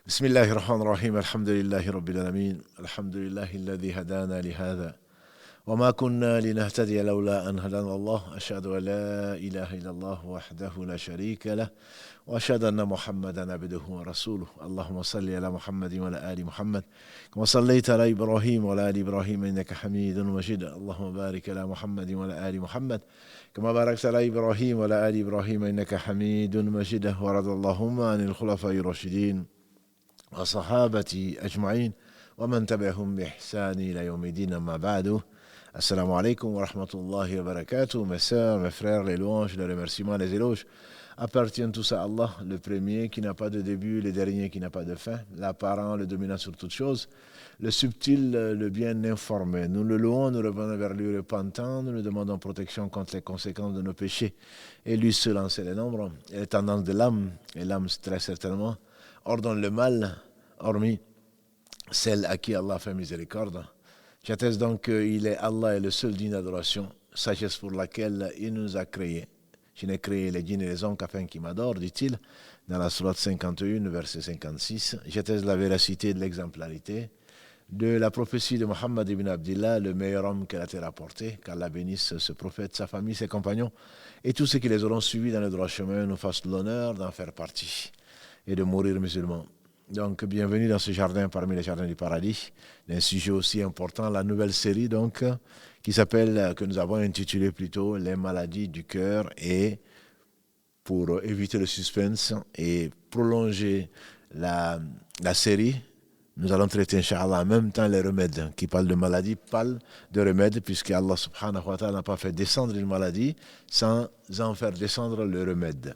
بسم الله الرحمن الرحيم الحمد لله رب العالمين الحمد لله الذي هدانا لهذا وما كنا لنهتدي لولا أن هدانا الله أشهد أن لا إله إلا الله وحده لا شريك له وأشهد أن محمدا عبده ورسوله اللهم صل على محمد وعلى آل محمد كما صليت على إبراهيم وعلى آل إبراهيم إنك حميد مجيد اللهم بارك على محمد وعلى آل محمد كما باركت على إبراهيم وعلى آل إبراهيم إنك حميد مجيد ورضى اللهم عن الخلفاء الراشدين وصحابتي أجمعين ومن تبعهم بإحسان إلى يوم الدين أما بعد Assalamu alaikum wa rahmatullahi wa barakatuh. Mes sœurs, mes frères, les louanges, les remerciements, les éloges appartiennent tous à Allah, le premier qui n'a pas de début, le dernier qui n'a pas de fin, l'apparent, le dominant sur toutes choses, le subtil, le bien informé. Nous le louons, nous revenons vers lui repentant, nous lui demandons protection contre les conséquences de nos péchés. Et lui seul en sait les nombres et les tendances de l'âme, et l'âme très certainement ordonne le mal, hormis celle à qui Allah fait miséricorde. J'atteste donc qu'il est Allah et le seul digne d'adoration, sagesse pour laquelle il nous a créés. Je n'ai créé les djinns et les hommes qu'afin qu'ils m'adorent, dit-il, dans la sourate 51, verset 56. J'atteste la véracité de l'exemplarité de la prophétie de Muhammad ibn Abdillah, le meilleur homme que la terre a porté, qu'Allah bénisse ce prophète, sa famille, ses compagnons, et tous ceux qui les auront suivis dans le droit chemin nous fassent l'honneur d'en faire partie et de mourir musulmans. Donc, bienvenue dans ce jardin parmi les jardins du paradis, d'un sujet aussi important, la nouvelle série donc, qui s'appelle, que nous avons intitulé plutôt Les maladies du cœur, et pour éviter le suspense et prolonger la série, nous allons traiter, Inch'Allah, en même temps les remèdes. Qui parle de maladie, parle de remèdes, puisque Allah subhanahu wa ta'ala n'a pas fait descendre une maladie sans en faire descendre le remède.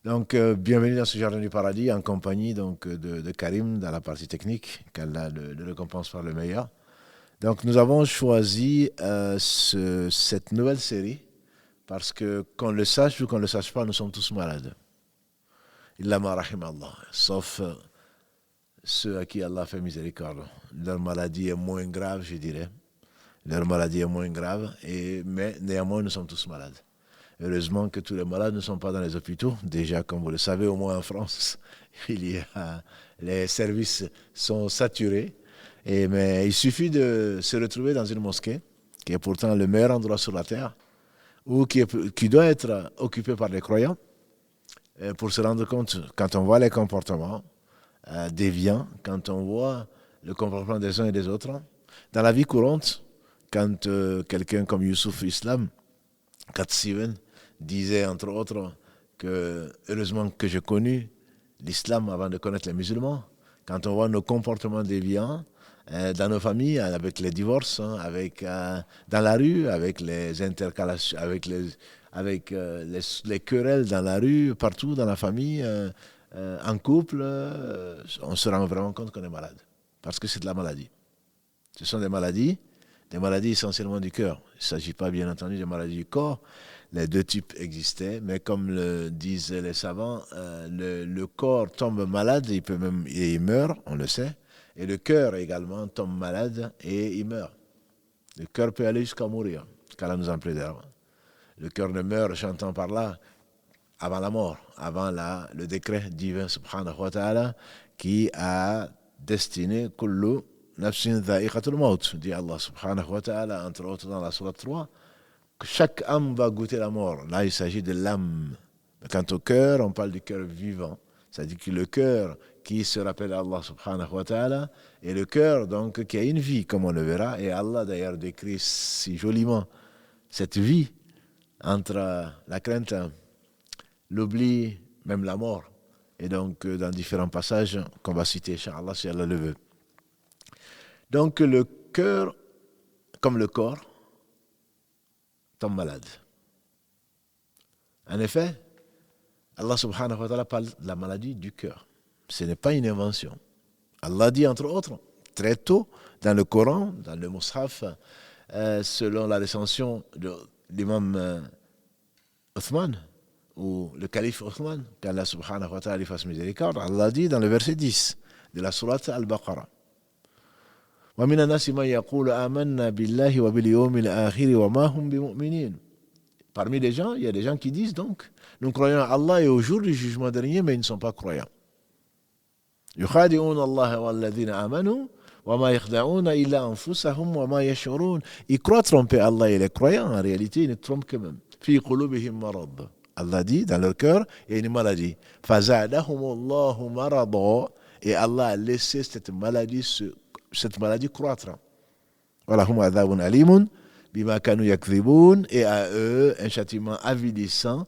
Donc, bienvenue dans ce jardin du paradis en compagnie donc, de Karim dans la partie technique, qu'Allah le récompense par le meilleur. Donc, nous avons choisi cette nouvelle série parce que, qu'on le sache ou qu'on ne le sache pas, nous sommes tous malades. Illa ma rahim Allah, sauf ceux à qui Allah fait miséricorde. Leur maladie est moins grave, je dirais. Leur maladie est moins grave, mais néanmoins, nous sommes tous malades. Heureusement que tous les malades ne sont pas dans les hôpitaux. Déjà, comme vous le savez, au moins en France, les services sont saturés. Mais il suffit de se retrouver dans une mosquée, qui est pourtant le meilleur endroit sur la terre, ou qui doit être occupé par les croyants, pour se rendre compte, quand on voit les comportements déviants, quand on voit le comportement des uns et des autres, dans la vie courante, quand quelqu'un comme Youssouf Islam, Cat Steven, disait entre autres que heureusement que j'ai connu l'islam avant de connaître les musulmans. Quand on voit nos comportements déviants dans nos familles, avec les divorces, dans la rue, avec les intercalations, avec les querelles dans la rue, partout dans la famille, en couple, on se rend vraiment compte qu'on est malade. Parce que c'est de la maladie. Ce sont des maladies essentiellement du cœur. Il ne s'agit pas bien entendu des maladies du corps. Les deux types existaient, mais comme le disent les savants, le corps tombe malade, il meurt, on le sait, et le cœur également tombe malade et il meurt. Le cœur peut aller jusqu'à mourir, qu'Allah nous en préserve. Le cœur ne meurt, j'entends par là, avant la mort, avant le décret divin subhanahu wa ta'ala qui a destiné kullu nafsin dha'iqatul maut, dit Allah subhanahu wa ta'ala, entre autres dans la sourate 3, que chaque âme va goûter la mort. Là, il s'agit de l'âme. Quant au cœur, on parle du cœur vivant. C'est-à-dire que le cœur qui se rappelle Allah subhanahu wa ta'ala, et le cœur donc qui a une vie, comme on le verra, et Allah d'ailleurs décrit si joliment cette vie entre la crainte, l'oubli, même la mort. Et donc, dans différents passages qu'on va citer, Inch'Allah, si Allah le veut. Donc le cœur, comme le corps, tombe malade. En effet, Allah subhanahu wa ta'ala parle de la maladie du cœur. Ce n'est pas une invention. Allah dit entre autres, très tôt, dans le Coran, dans le Mus'haf, selon la recension de l'imam Uthman, ou le calife Uthman, qu'Allah subhanahu wa ta'ala lui fasse miséricorde, Allah dit dans le verset 10 de la sourate Al-Baqarah, ومن الناس من يقول آمنا بالله وباليوم الآخر وما هم بمؤمنين. Parmi les gens, il y a des gens qui disent donc, nous croyons à Allah et au jour du jugement dernier, mais ils ne sont pas croyants. يخادعون الله والذين آمنوا وما يخدعون إلا أنفسهم وما يشعرون. Ils croient tromper Allah et les croyants, en réalité, ils ne trompent que même. في قلوبهم مرض. Allah dit, dans leur cœur, il y a une maladie. فزادهم الله مرضا. Et Allah a laissé cette maladie croître. ولهم عذاب أليم بما كانوا يكذبون. Et à eux, un châtiment avilissant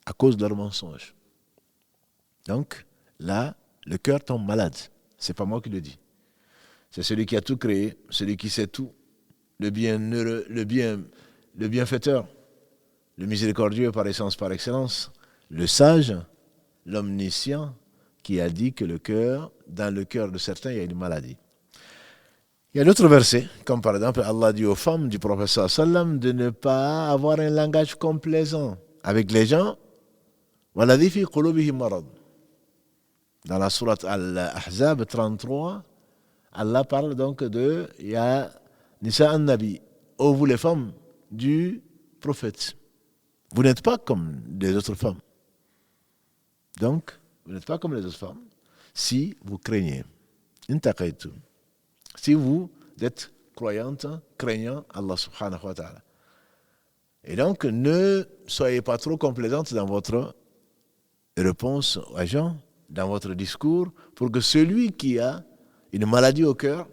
à cause de leurs mensonges. Donc, là, le cœur tombe malade. C'est pas moi qui le dis. C'est celui qui a tout créé, celui qui sait tout, le bienheureux, le bienfaiteur, le miséricordieux par essence, par excellence, le sage, l'omniscient, qui a dit que dans le cœur de certains, il y a une maladie. Il y a d'autres versets, comme par exemple, Allah dit aux femmes du prophète sallam de ne pas avoir un langage complaisant avec les gens. وَالَّذِي فِي قُلُوبِهِمْ مَرَضٌ. Dans la sourate Al-Ahzab 33, Allah parle donc de Ya Nisa an-Nabi, ô vous les femmes du prophète. Vous n'êtes pas comme les autres femmes. Donc, vous n'êtes pas comme les autres femmes si vous craignez. Intaqaytum. Si vous êtes croyante, craignant Allah subhanahu wa ta'ala. Et donc, ne soyez pas trop complaisante dans votre réponse aux gens, dans votre discours, pour que celui qui a une maladie au cœur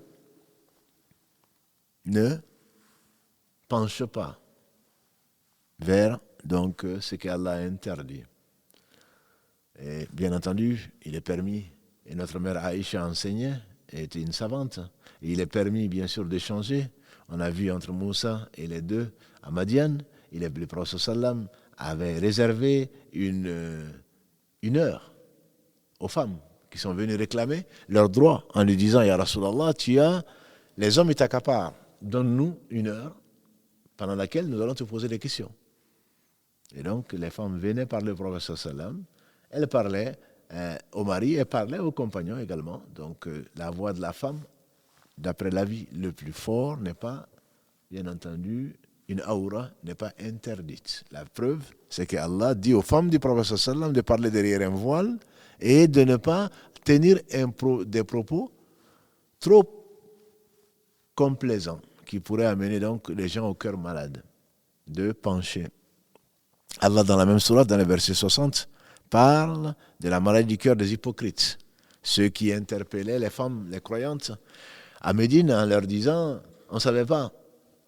ne penche pas vers donc ce qu'Allah a interdit. Et bien entendu, il est permis, et notre mère Aïcha enseignait, elle était une savante, et il est permis bien sûr d'échanger. On a vu entre Moussa et les deux à Madian, le prophète sallam avait réservé une heure aux femmes qui sont venues réclamer leurs droits en lui disant, Ya Rasulallah, les hommes t'accaparent, donne-nous une heure pendant laquelle nous allons te poser des questions. Et donc les femmes venaient parler au prophète sallam, elles parlaient au mari et parlaient aux compagnons également. Donc la voix de la femme, d'après l'avis le plus fort, n'est pas, bien entendu, une aura n'est pas interdite. La preuve, c'est que Allah dit aux femmes du prophète sallam de parler derrière un voile et de ne pas tenir des propos trop complaisants qui pourraient amener donc les gens au cœur malade, de pencher. Allah, dans la même sourate, dans le verset 60, parle de la maladie du cœur des hypocrites, ceux qui interpellaient les femmes, les croyantes, à Médine en leur disant, on ne savait pas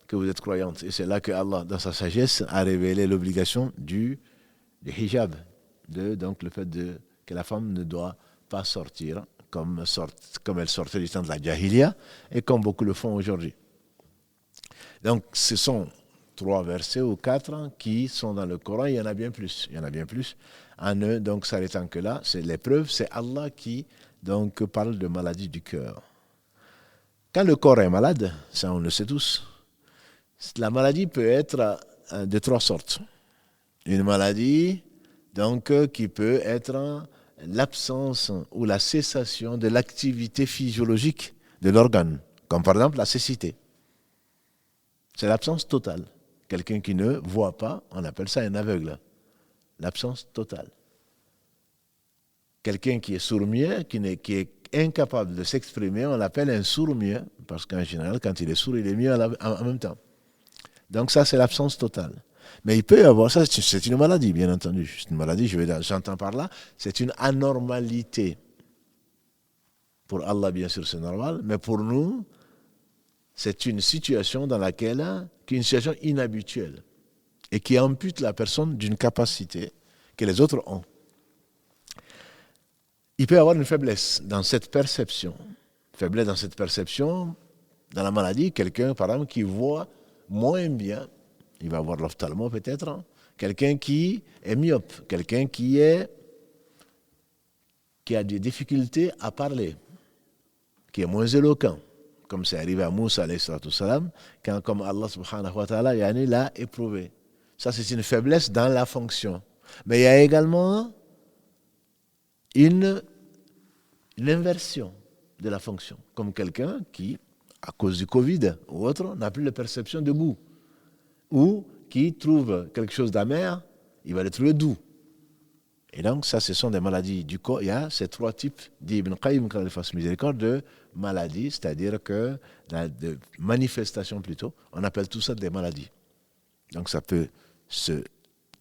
que vous êtes croyantes. Et c'est là que Allah, dans sa sagesse, a révélé l'obligation du hijab, donc le fait que la femme ne doit pas sortir comme elle sortait du temps de la Jahiliya et comme beaucoup le font aujourd'hui. Donc ce sont 3 versets ou 4 qui sont dans le Coran, il y en a bien plus. En ne donc s'arrêtant que là, c'est l'épreuve, c'est Allah qui donc parle de maladie du cœur. Quand le corps est malade, ça on le sait tous, la maladie peut être de 3 sortes. Une maladie donc qui peut être l'absence ou la cessation de l'activité physiologique de l'organe, comme par exemple la cécité. C'est l'absence totale. Quelqu'un qui ne voit pas, on appelle ça un aveugle. L'absence totale. Quelqu'un qui est sourd-muet, qui est incapable de s'exprimer, on l'appelle un sourd-muet, parce qu'en général, quand il est sourd, il est muet en même temps. Donc ça, c'est l'absence totale. Mais il peut y avoir, ça c'est une maladie, bien entendu. C'est une maladie, j'entends par là, c'est une anormalité. Pour Allah, bien sûr, c'est normal, mais pour nous, c'est une situation qui est une situation inhabituelle et qui ampute la personne d'une capacité que les autres ont. Il peut y avoir une faiblesse dans cette perception. Faiblesse dans cette perception, dans la maladie, quelqu'un, par exemple, qui voit moins bien, il va avoir l'ophtalmo peut-être, quelqu'un qui est myope, quelqu'un qui a des difficultés à parler, qui est moins éloquent, comme c'est arrivé à Moussa alayhi salam, quand comme Allah subhanahu wa ta'ala l'a éprouvé. Ça c'est une faiblesse dans la fonction. Mais il y a également une inversion de la fonction, comme quelqu'un qui, à cause du Covid ou autre, n'a plus de perception de goût, ou qui trouve quelque chose d'amer, il va le trouver doux. Et donc, ça, ce sont des maladies du corps. Il y a ces trois types, dit Ibn Qayyim, quand il fasse miséricorde, de maladies, c'est-à-dire que, de manifestations plutôt, on appelle tout ça des maladies. Donc, ça peut se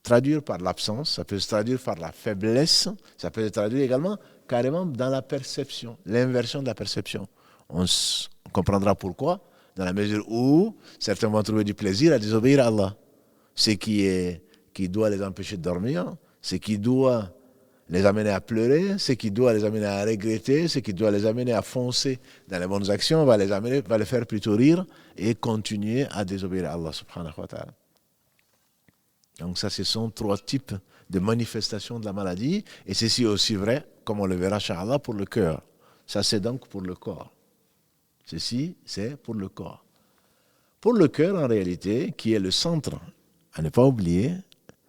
traduire par l'absence, ça peut se traduire par la faiblesse, ça peut se traduire également carrément dans la perception, l'inversion de la perception. On comprendra pourquoi, dans la mesure où certains vont trouver du plaisir à désobéir à Allah. Ce qui doit les empêcher de dormir, ce qui doit les amener à pleurer, ce qui doit les amener à regretter, ce qui doit les amener à foncer dans les bonnes actions, va les faire plutôt rire et continuer à désobéir à Allah subhanahu wa ta'ala. Donc ça, ce sont trois types de manifestations de la maladie, et ceci est aussi vrai, comme on le verra, Inch'Allah, pour le cœur. Ça, c'est donc pour le corps. Ceci, c'est pour le corps. Pour le cœur, en réalité, qui est le centre, à ne pas oublier,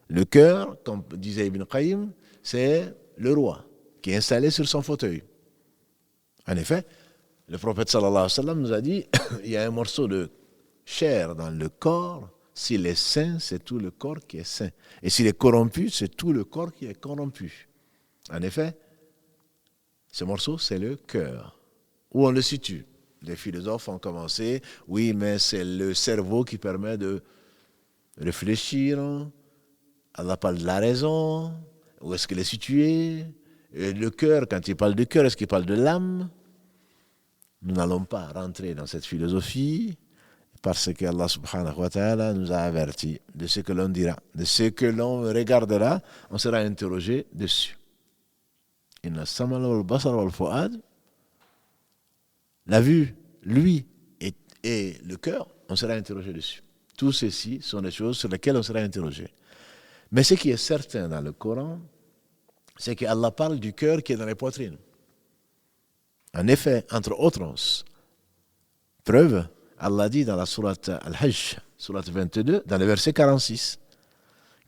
le cœur, comme disait Ibn Qayyim, c'est le roi qui est installé sur son fauteuil. En effet, le prophète sallallahu alayhi wa sallam nous a dit il y a un morceau de chair dans le corps. S'il est sain, c'est tout le corps qui est sain. Et s'il est corrompu, c'est tout le corps qui est corrompu. En effet, ce morceau, c'est le cœur. Où on le situe? Les philosophes ont commencé, oui, mais c'est le cerveau qui permet de réfléchir. Allah parle de la raison. Où est-ce qu'il est situé? Et le cœur, quand il parle du cœur, est-ce qu'il parle de l'âme? Nous n'allons pas rentrer dans cette philosophie parce que Allah subhanahu wa ta'ala nous a avertis de ce que l'on dira, de ce que l'on regardera, on sera interrogé dessus. Inna samala wal basar wal fuad, la vue, lui et le cœur, on sera interrogé dessus. Tout ceci sont des choses sur lesquelles on sera interrogé. Mais ce qui est certain dans le Coran, c'est qu'Allah parle du cœur qui est dans les poitrines. En effet, entre autres preuves, Allah dit dans la sourate Al-Hajj, sourate 22, dans le verset 46,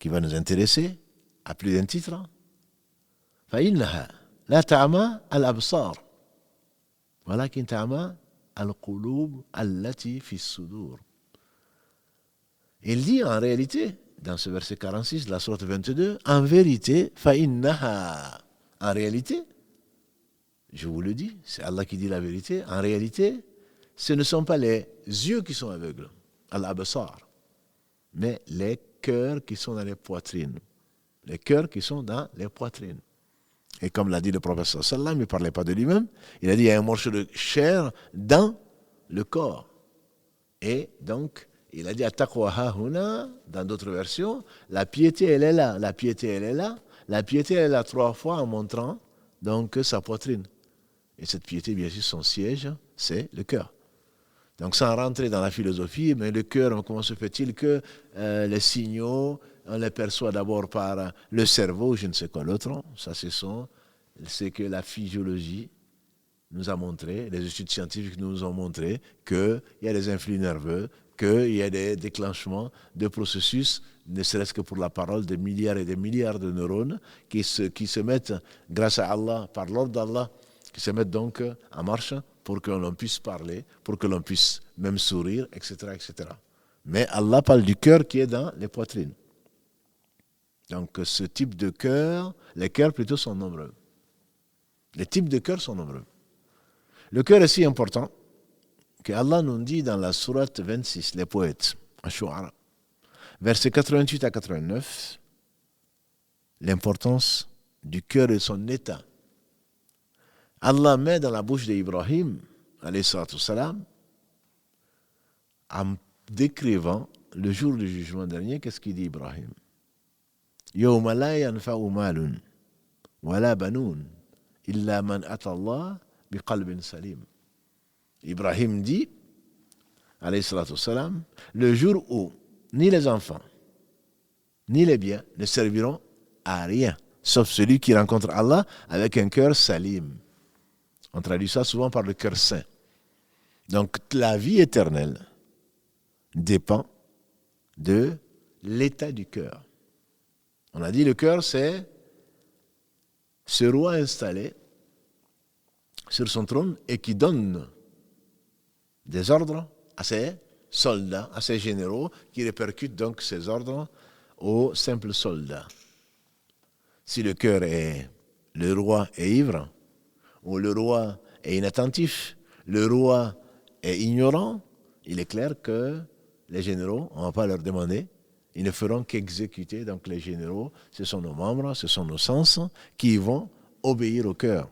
qui va nous intéresser à plus d'un titre. فَإِنَّهَا لَا تَعْمَى الْأَبْصَارِ وَلَكِنْ تَعْمَى الْقُلُوبُ الَّتِي فِي الصُّدُورِ. Il dit en réalité, dans ce verset 46 de la sourate 22, en vérité, فَإِنَّهَا, en réalité, je vous le dis, c'est Allah qui dit la vérité, en réalité, ce ne sont pas les yeux qui sont aveugles, al-absar, mais les cœurs qui sont dans les poitrines. Les cœurs qui sont dans les poitrines. Et comme l'a dit le prophète sallallahu alayhi wa sallam, il ne parlait pas de lui-même, il a dit il y a un morceau de chair dans le corps. Et donc, il a dit at-taqwa hahuna, dans d'autres versions, la piété elle est là, la piété elle est là, la piété elle est là 3 fois en montrant donc sa poitrine. Et cette piété, bien sûr, son siège, c'est le cœur. Donc sans rentrer dans la philosophie, mais le cœur, comment se fait-il que les signaux, on les perçoit d'abord par le cerveau, je ne sais quoi l'autre, ça c'est que la physiologie nous a montré, les études scientifiques nous ont montré qu'il y a des influx nerveux, qu'il y a des déclenchements de processus, ne serait-ce que pour la parole, des milliards et des milliards de neurones qui se mettent, grâce à Allah, par l'ordre d'Allah, qui se mettent donc en marche pour que l'on puisse parler, pour que l'on puisse même sourire, etc., etc. Mais Allah parle du cœur qui est dans les poitrines. Donc ce type de cœur, les cœurs plutôt sont nombreux. Les types de cœurs sont nombreux. Le cœur est si important que Allah nous dit dans la sourate 26, les poètes, Ash-Shu'ara, versets 88 à 89, l'importance du cœur et son état. Allah met dans la bouche d'Ibrahim, alayhi salatu salam, en décrivant le jour du jugement dernier, qu'est-ce qu'il dit Ibrahim? Yawma la yanfa'u malun wala banoun illa man ata Allah biqalbin salim. Ibrahim dit, alayhi salatu salam, le jour où ni les enfants, ni les biens ne serviront à rien, sauf celui qui rencontre Allah avec un cœur salim. On traduit ça souvent par le cœur saint. Donc la vie éternelle dépend de l'état du cœur. On a dit le cœur, c'est ce roi installé sur son trône et qui donne des ordres à ses soldats, à ses généraux, qui répercutent donc ces ordres aux simples soldats. Si le cœur est, le roi est ivre, ou le roi est inattentif, le roi est ignorant, il est clair que les généraux, on ne va pas leur demander, ils ne feront qu'exécuter. Donc les généraux, ce sont nos membres, ce sont nos sens qui vont obéir au cœur.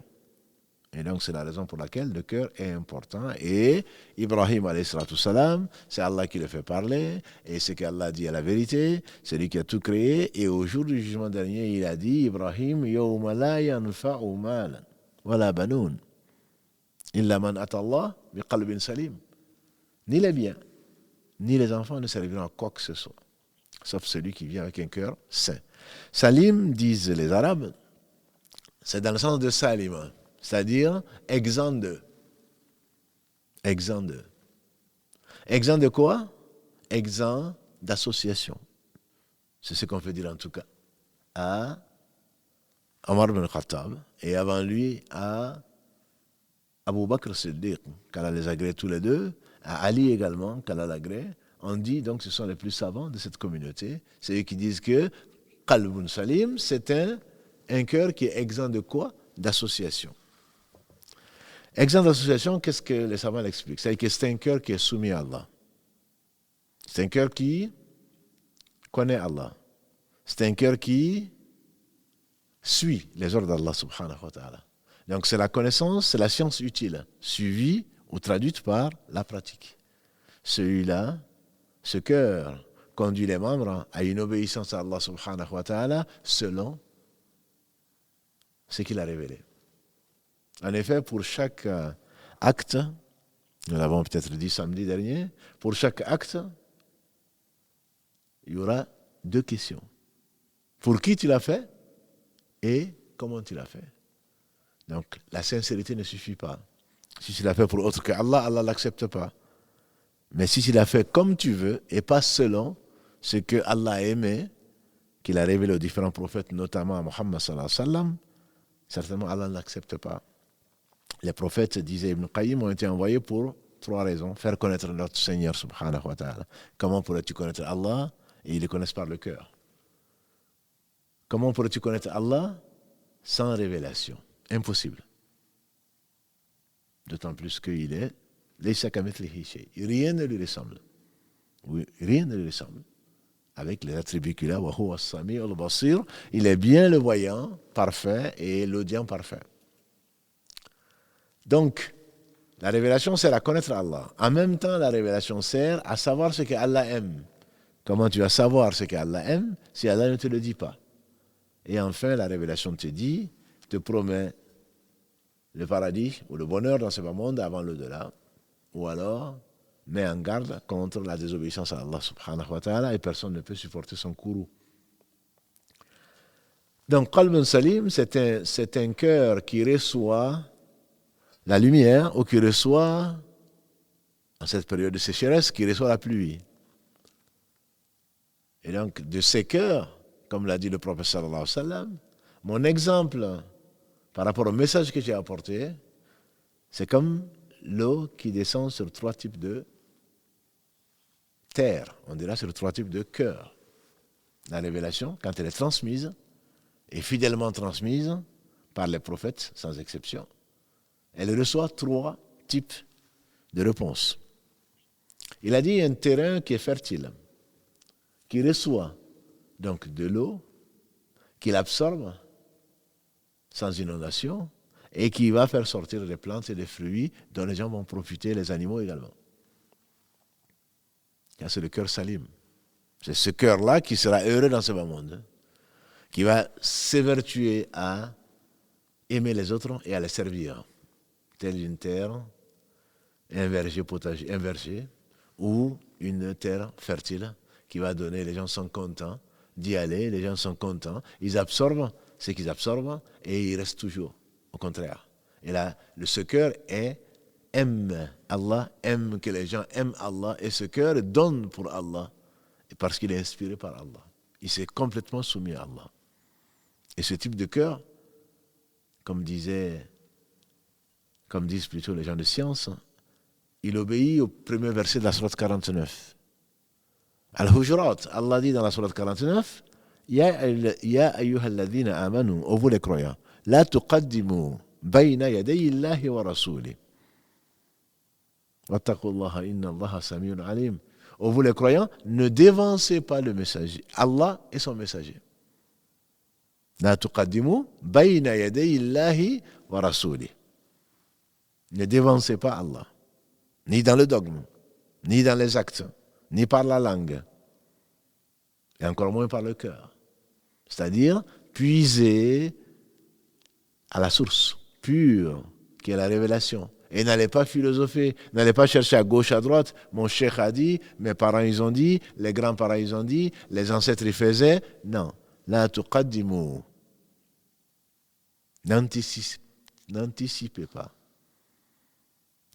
Et donc c'est la raison pour laquelle le cœur est important. Et Ibrahim alayhi salatu salam, c'est Allah qui le fait parler, et ce qu'Allah dit est la vérité, c'est lui qui a tout créé. Et au jour du jugement dernier, il a dit, Ibrahim, yawma la yanfa'u malan wala banoun illa man ata Allah biqalbin salim. Ni les biens, ni les enfants ne serviront à quoi que ce soit, sauf celui qui vient avec un cœur sain. Salim, disent les Arabes, c'est dans le sens de salim, c'est-à-dire exempt de. Exempt de. Exempt de quoi? Exempt d'association. C'est ce qu'on peut dire en tout cas à Omar ibn Khattab et avant lui à Abu Bakr Siddiq, qu'Allah les agrée tous les deux, à Ali également, qu'Allah l'agrée. On dit donc ce sont les plus savants de cette communauté. C'est eux qui disent que Qalbun Salim, c'est un cœur qui est exempt de quoi? D'association. Exempt d'association, qu'est-ce que les savants l'expliquent? C'est que c'est un cœur qui est soumis à Allah. C'est un cœur qui connaît Allah. C'est un cœur qui suit les ordres d'Allah subhanahu wa ta'ala. Donc c'est la connaissance, c'est la science utile, suivie ou traduite par la pratique. Celui-là, ce cœur conduit les membres à une obéissance à Allah subhanahu wa ta'ala selon ce qu'il a révélé. En effet, pour chaque acte, nous l'avons peut-être dit samedi dernier, pour chaque acte, il y aura 2 questions. Pour qui tu l'as fait et comment tu l'as fait. Donc, la sincérité ne suffit pas. Si tu l'as fait pour autre que Allah, Allah ne l'accepte pas. Mais si tu l'as fait comme tu veux et pas selon ce que Allah a aimé, qu'il a révélé aux différents prophètes, notamment à Muhammad sallallahu alayhi wa sallam, certainement Allah ne l'accepte pas. Les prophètes, disait Ibn Qayyim, ont été envoyés pour 3 raisons. Faire connaître notre Seigneur subhanahu wa ta'ala. Comment pourrais-tu connaître Allah et ils le connaissent par le cœur? Comment pourrais-tu connaître Allah sans révélation? Impossible. D'autant plus qu'il est rien ne lui ressemble. Oui, rien ne lui ressemble. Avec les attributs qu'il a, il est bien le voyant parfait et l'audient parfait. Donc, la révélation sert à connaître Allah. En même temps, la révélation sert à savoir ce qu'Allah aime. Comment tu vas savoir ce qu'Allah aime si Allah ne te le dit pas? Et enfin, la révélation te dit, te promet le paradis ou le bonheur dans ce bas monde avant l'au-delà, ou alors met en garde contre la désobéissance à Allah subhanahu wa ta'ala et personne ne peut supporter son courroux. Donc, Qalbun Salim, c'est un cœur qui reçoit la lumière ou qui reçoit, en cette période de sécheresse, qui reçoit la pluie. Et donc, de ces cœurs, comme l'a dit le prophète sallallahu alayhi wa sallam, mon exemple par rapport au message que j'ai apporté, c'est comme l'eau qui descend sur 3 types de terre, on dira sur 3 types de cœur. La révélation, quand elle est transmise, et fidèlement transmise par les prophètes, sans exception, elle reçoit 3 types de réponses. Il a dit un terrain qui est fertile, qui reçoit donc de l'eau, qu'il absorbe sans inondation, et qui va faire sortir des plantes et des fruits dont les gens vont profiter, les animaux également. C'est le cœur salim. C'est ce cœur-là qui sera heureux dans ce bas monde, qui va s'évertuer à aimer les autres et à les servir. Telle une terre, un verger potager, un verger, ou une terre fertile qui va donner, les gens sont contents d'y aller, les gens sont contents, ils absorbent ce qu'ils absorbent et ils restent toujours, au contraire. Et là, ce cœur aime Allah, aime que les gens aiment Allah, et ce cœur donne pour Allah, parce qu'il est inspiré par Allah. Il s'est complètement soumis à Allah. Et ce type de cœur, comme disent plutôt les gens de science, il obéit au premier verset de la sourate 49. Al-Hujurat, Allah dit dans la sourate 49, Ya ayyuhalladhina amanu, ô vous les croyants, la tuqaddimu bayna yaday Allahi wa rasoulih. Wattaqullaha inna Allaha samiyun alim. Ô vous les croyants, ne dévancez pas le messager, Allah et son messager. La tuqaddimu bayna yaday Allahi wa rasoulih. Ne dévancez pas Allah, ni dans le dogme, ni dans les actes, ni par la langue, et encore moins par le cœur. C'est-à-dire, puisez à la source pure, qui est la révélation. Et n'allez pas philosopher, n'allez pas chercher à gauche, à droite. Mon cheikh a dit, mes parents ils ont dit, les grands-parents ils ont dit, les ancêtres ils faisaient. Non. La tuqaddimu. N'anticipez pas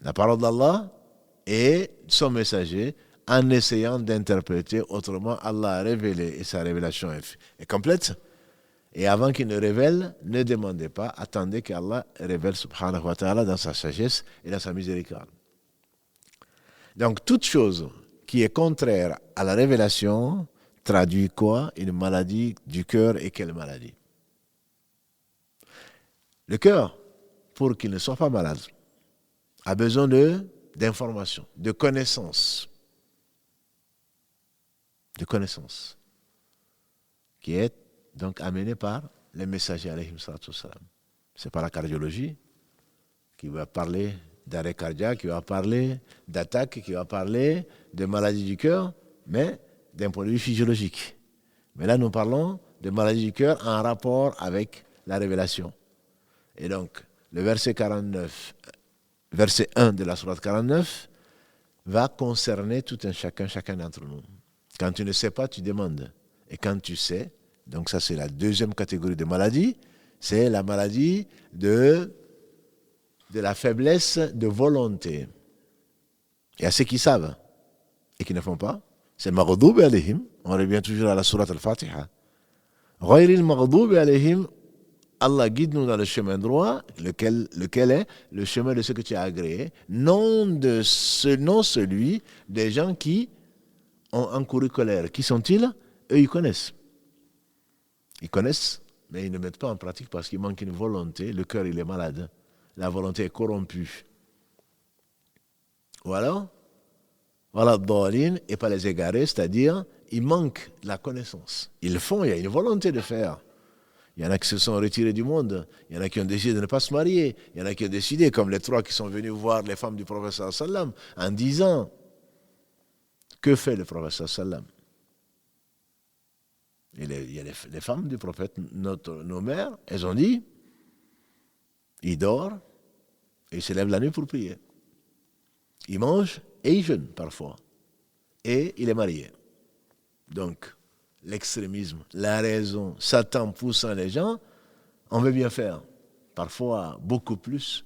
la parole d'Allah et son messager en essayant d'interpréter autrement. Allah a révélé et sa révélation est complète. Et avant qu'il ne révèle, ne demandez pas, attendez qu'Allah révèle subhanahu wa ta'ala dans sa sagesse et dans sa miséricorde. Donc toute chose qui est contraire à la révélation traduit quoi? Une maladie du cœur. Et quelle maladie? Le cœur, pour qu'il ne soit pas malade, a besoin d'informations, de connaissances. De connaissances. Qui est donc amenée par les messagers alayhim salatu wassalam. C'est pas la cardiologie qui va parler d'arrêt cardiaque, qui va parler d'attaque, qui va parler de maladies du cœur, mais d'un point de vue physiologique. Mais là, nous parlons de maladies du cœur en rapport avec la révélation. Et donc, le verset 49, verset 1 de la sourate 49, va concerner tout un chacun d'entre nous. Quand tu ne sais pas, tu demandes. Et quand tu sais, donc ça c'est la deuxième catégorie de maladie, c'est la maladie de la faiblesse de volonté. Il y a ceux qui savent et qui ne font pas. C'est maghdoub alayhim. On revient toujours à la sourate al-Fatiha. Ghayril maghdoub alayhim. Allah guide-nous dans le chemin droit, lequel est le chemin de ce que tu as agréé, non celui des gens qui ont encouru colère. Qui sont-ils? Eux, ils connaissent. Ils connaissent, mais ils ne mettent pas en pratique parce qu'il manque une volonté. Le cœur, il est malade. La volonté est corrompue. Ou alors, voilà, Dhalin, et pas les égarés, c'est-à-dire, il manque la connaissance. Ils font, il y a une volonté de faire. Il y en a qui se sont retirés du monde. Il y en a qui ont décidé de ne pas se marier. Il y en a qui ont décidé, comme les trois qui sont venus voir les femmes du prophète sallam, en disant, que fait le prophète sallam? Il y a les femmes du prophète, nos mères, elles ont dit, il dort et il se lève la nuit pour prier. Il mange et il jeûne parfois. Et il est marié. Donc, l'extrémisme, la raison, Satan poussant les gens, on veut bien faire. Parfois, beaucoup plus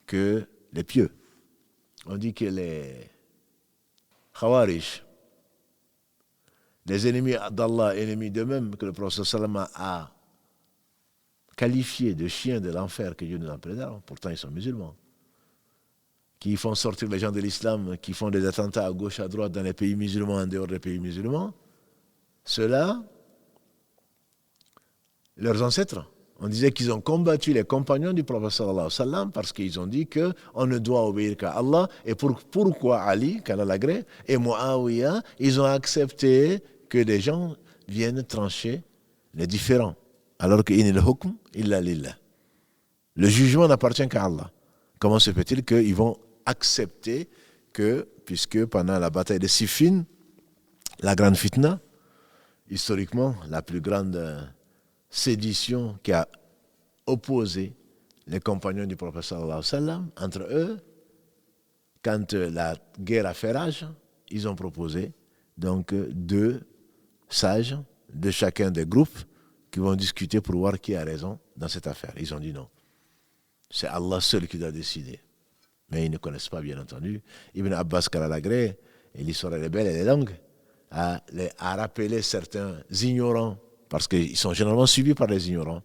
que les pieux. On dit que les Khawarij, les ennemis d'Allah, ennemis d'eux-mêmes, que le prophète sallam a qualifiés de chiens de l'enfer, que Dieu nous en préserve, pourtant ils sont musulmans, qui font sortir les gens de l'islam, qui font des attentats à gauche, à droite dans les pays musulmans, en dehors des pays musulmans, ceux-là, leurs ancêtres, on disait qu'ils ont combattu les compagnons du prophète sallallahu alayhi wa sallam parce qu'ils ont dit qu'on ne doit obéir qu'à Allah. Et pourquoi Ali, qu'Allah l'agrée, et Muawiyah, ils ont accepté que des gens viennent trancher les différends. Alors que inil hukm illa lillah. Le jugement n'appartient qu'à Allah. Comment se fait-il qu'ils vont accepter que, puisque pendant la bataille de Siffin, la grande fitna, historiquement, la plus grande sédition qui a opposé les compagnons du prophète sallallahu alayhi wa sallam, entre eux, quand la guerre a fait rage, ils ont proposé donc 2 sages de chacun des groupes qui vont discuter pour voir qui a raison dans cette affaire. Ils ont dit non. C'est Allah seul qui doit décider. Mais ils ne connaissent pas, bien entendu. Ibn Abbas Kalalagré, et l'histoire est belle, elle est longue, a rappelé certains ignorants, parce qu'ils sont généralement suivis par les ignorants,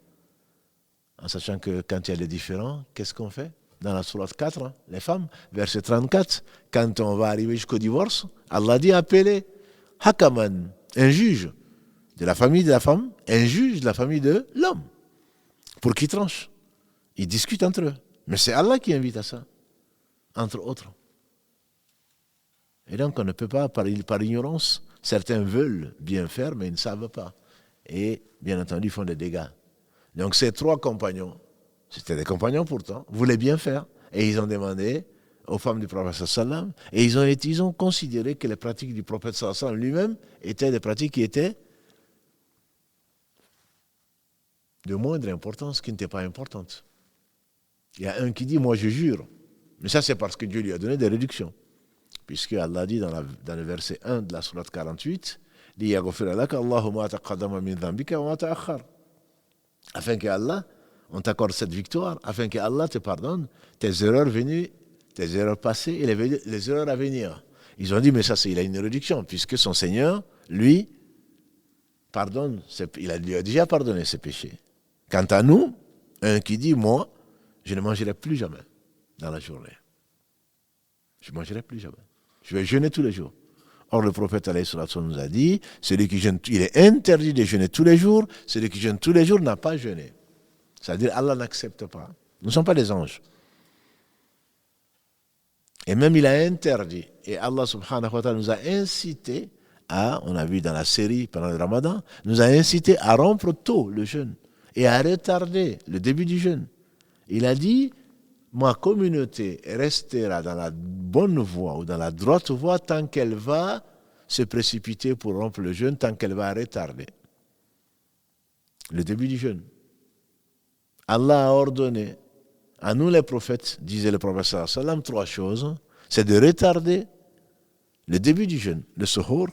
en sachant que quand il y a des différends, qu'est-ce qu'on fait? Dans la sourate 4, les femmes, verset 34, quand on va arriver jusqu'au divorce, Allah dit appeler Hakaman, un juge. de la famille de la femme, un juge de la famille de l'homme, pour qu'ils tranchent. Ils discutent entre eux. Mais c'est Allah qui invite à ça, entre autres. Et donc on ne peut pas, par ignorance, certains veulent bien faire, mais ils ne savent pas. Et bien entendu, ils font des dégâts. Donc ces 3 compagnons, c'était des compagnons pourtant, voulaient bien faire. Et ils ont demandé aux femmes du prophète sallam, et ils ont considéré que les pratiques du prophète sallam lui-même étaient des pratiques qui étaient de moindre importance, qui n'étaient pas importantes. Il y a un qui dit, moi je jure. Mais ça c'est parce que Dieu lui a donné des réductions. Puisque Allah dit dans le verset 1 de la sourate 48, afin que Allah, on t'accorde cette victoire, afin que Allah te pardonne tes erreurs venues, tes erreurs passées et les erreurs à venir. Ils ont dit, mais ça, il a une réduction, puisque son Seigneur, lui, pardonne, lui a déjà pardonné ses péchés. Quant à nous, un qui dit, moi, je ne mangerai plus jamais dans la journée. Je ne mangerai plus jamais. Je vais jeûner tous les jours. Or, le prophète nous a dit, celui qui jeûne, il est interdit de jeûner tous les jours, celui qui jeûne tous les jours n'a pas jeûné. C'est-à-dire, Allah n'accepte pas. Nous ne sommes pas des anges. Et même il a interdit, et Allah subhanahu wa ta'ala nous a incité on a vu dans la série pendant le Ramadan, nous a incité à rompre tôt le jeûne et à retarder le début du jeûne. Il a dit, ma communauté restera dans la bonne voie ou dans la droite voie tant qu'elle va se précipiter pour rompre le jeûne, tant qu'elle va retarder le début du jeûne. Allah a ordonné à nous les prophètes, disait le prophète sallallahu alayhi wa sallam, 3 choses. C'est de retarder le début du jeûne, le suhour,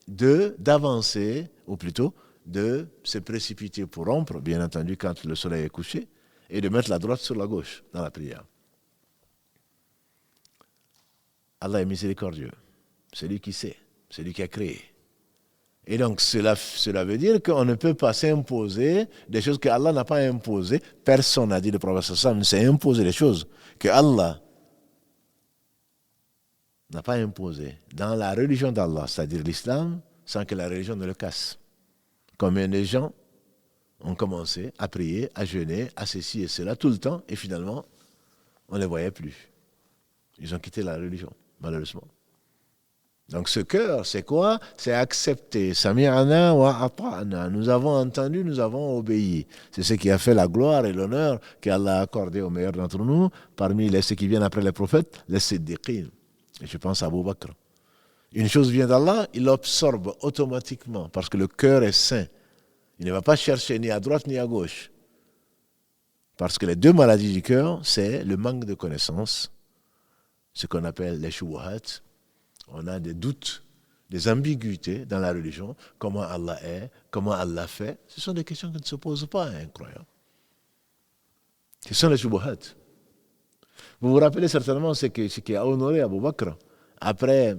d'avancer, ou plutôt de se précipiter pour rompre, bien entendu quand le soleil est couché, et de mettre la droite sur la gauche dans la prière. Allah est miséricordieux, c'est lui qui sait, c'est lui qui a créé. Et donc cela veut dire qu'on ne peut pas s'imposer des choses que Allah n'a pas imposées. Personne n'a dit, le prophète sallallahu alayhi wa sallam, ne s'est imposé des choses que Allah n'a pas imposées dans la religion d'Allah, c'est-à-dire l'islam, sans que la religion ne le casse. Combien de gens ont commencé à prier, à jeûner, à ceci et cela tout le temps, et finalement, on ne les voyait plus. Ils ont quitté la religion, malheureusement. Donc ce cœur, c'est quoi? C'est accepter. Sami'ana wa ata'na. Nous avons entendu, nous avons obéi. C'est ce qui a fait la gloire et l'honneur qu'Allah a accordé aux meilleurs d'entre nous, parmi ceux qui viennent après les prophètes, les siddiqin. Et je pense à Abu Bakr. Une chose vient d'Allah, il l'absorbe automatiquement, parce que le cœur est saint. Il ne va pas chercher ni à droite ni à gauche. Parce que les 2 maladies du cœur, c'est le manque de connaissance, ce qu'on appelle les shubuhat. On a des doutes, des ambiguïtés dans la religion. Comment Allah est, comment Allah fait. Ce sont des questions qui ne se posent pas à un croyant. Ce sont les shubuhat. Vous vous rappelez certainement ce qui a honoré Abu Bakr. Après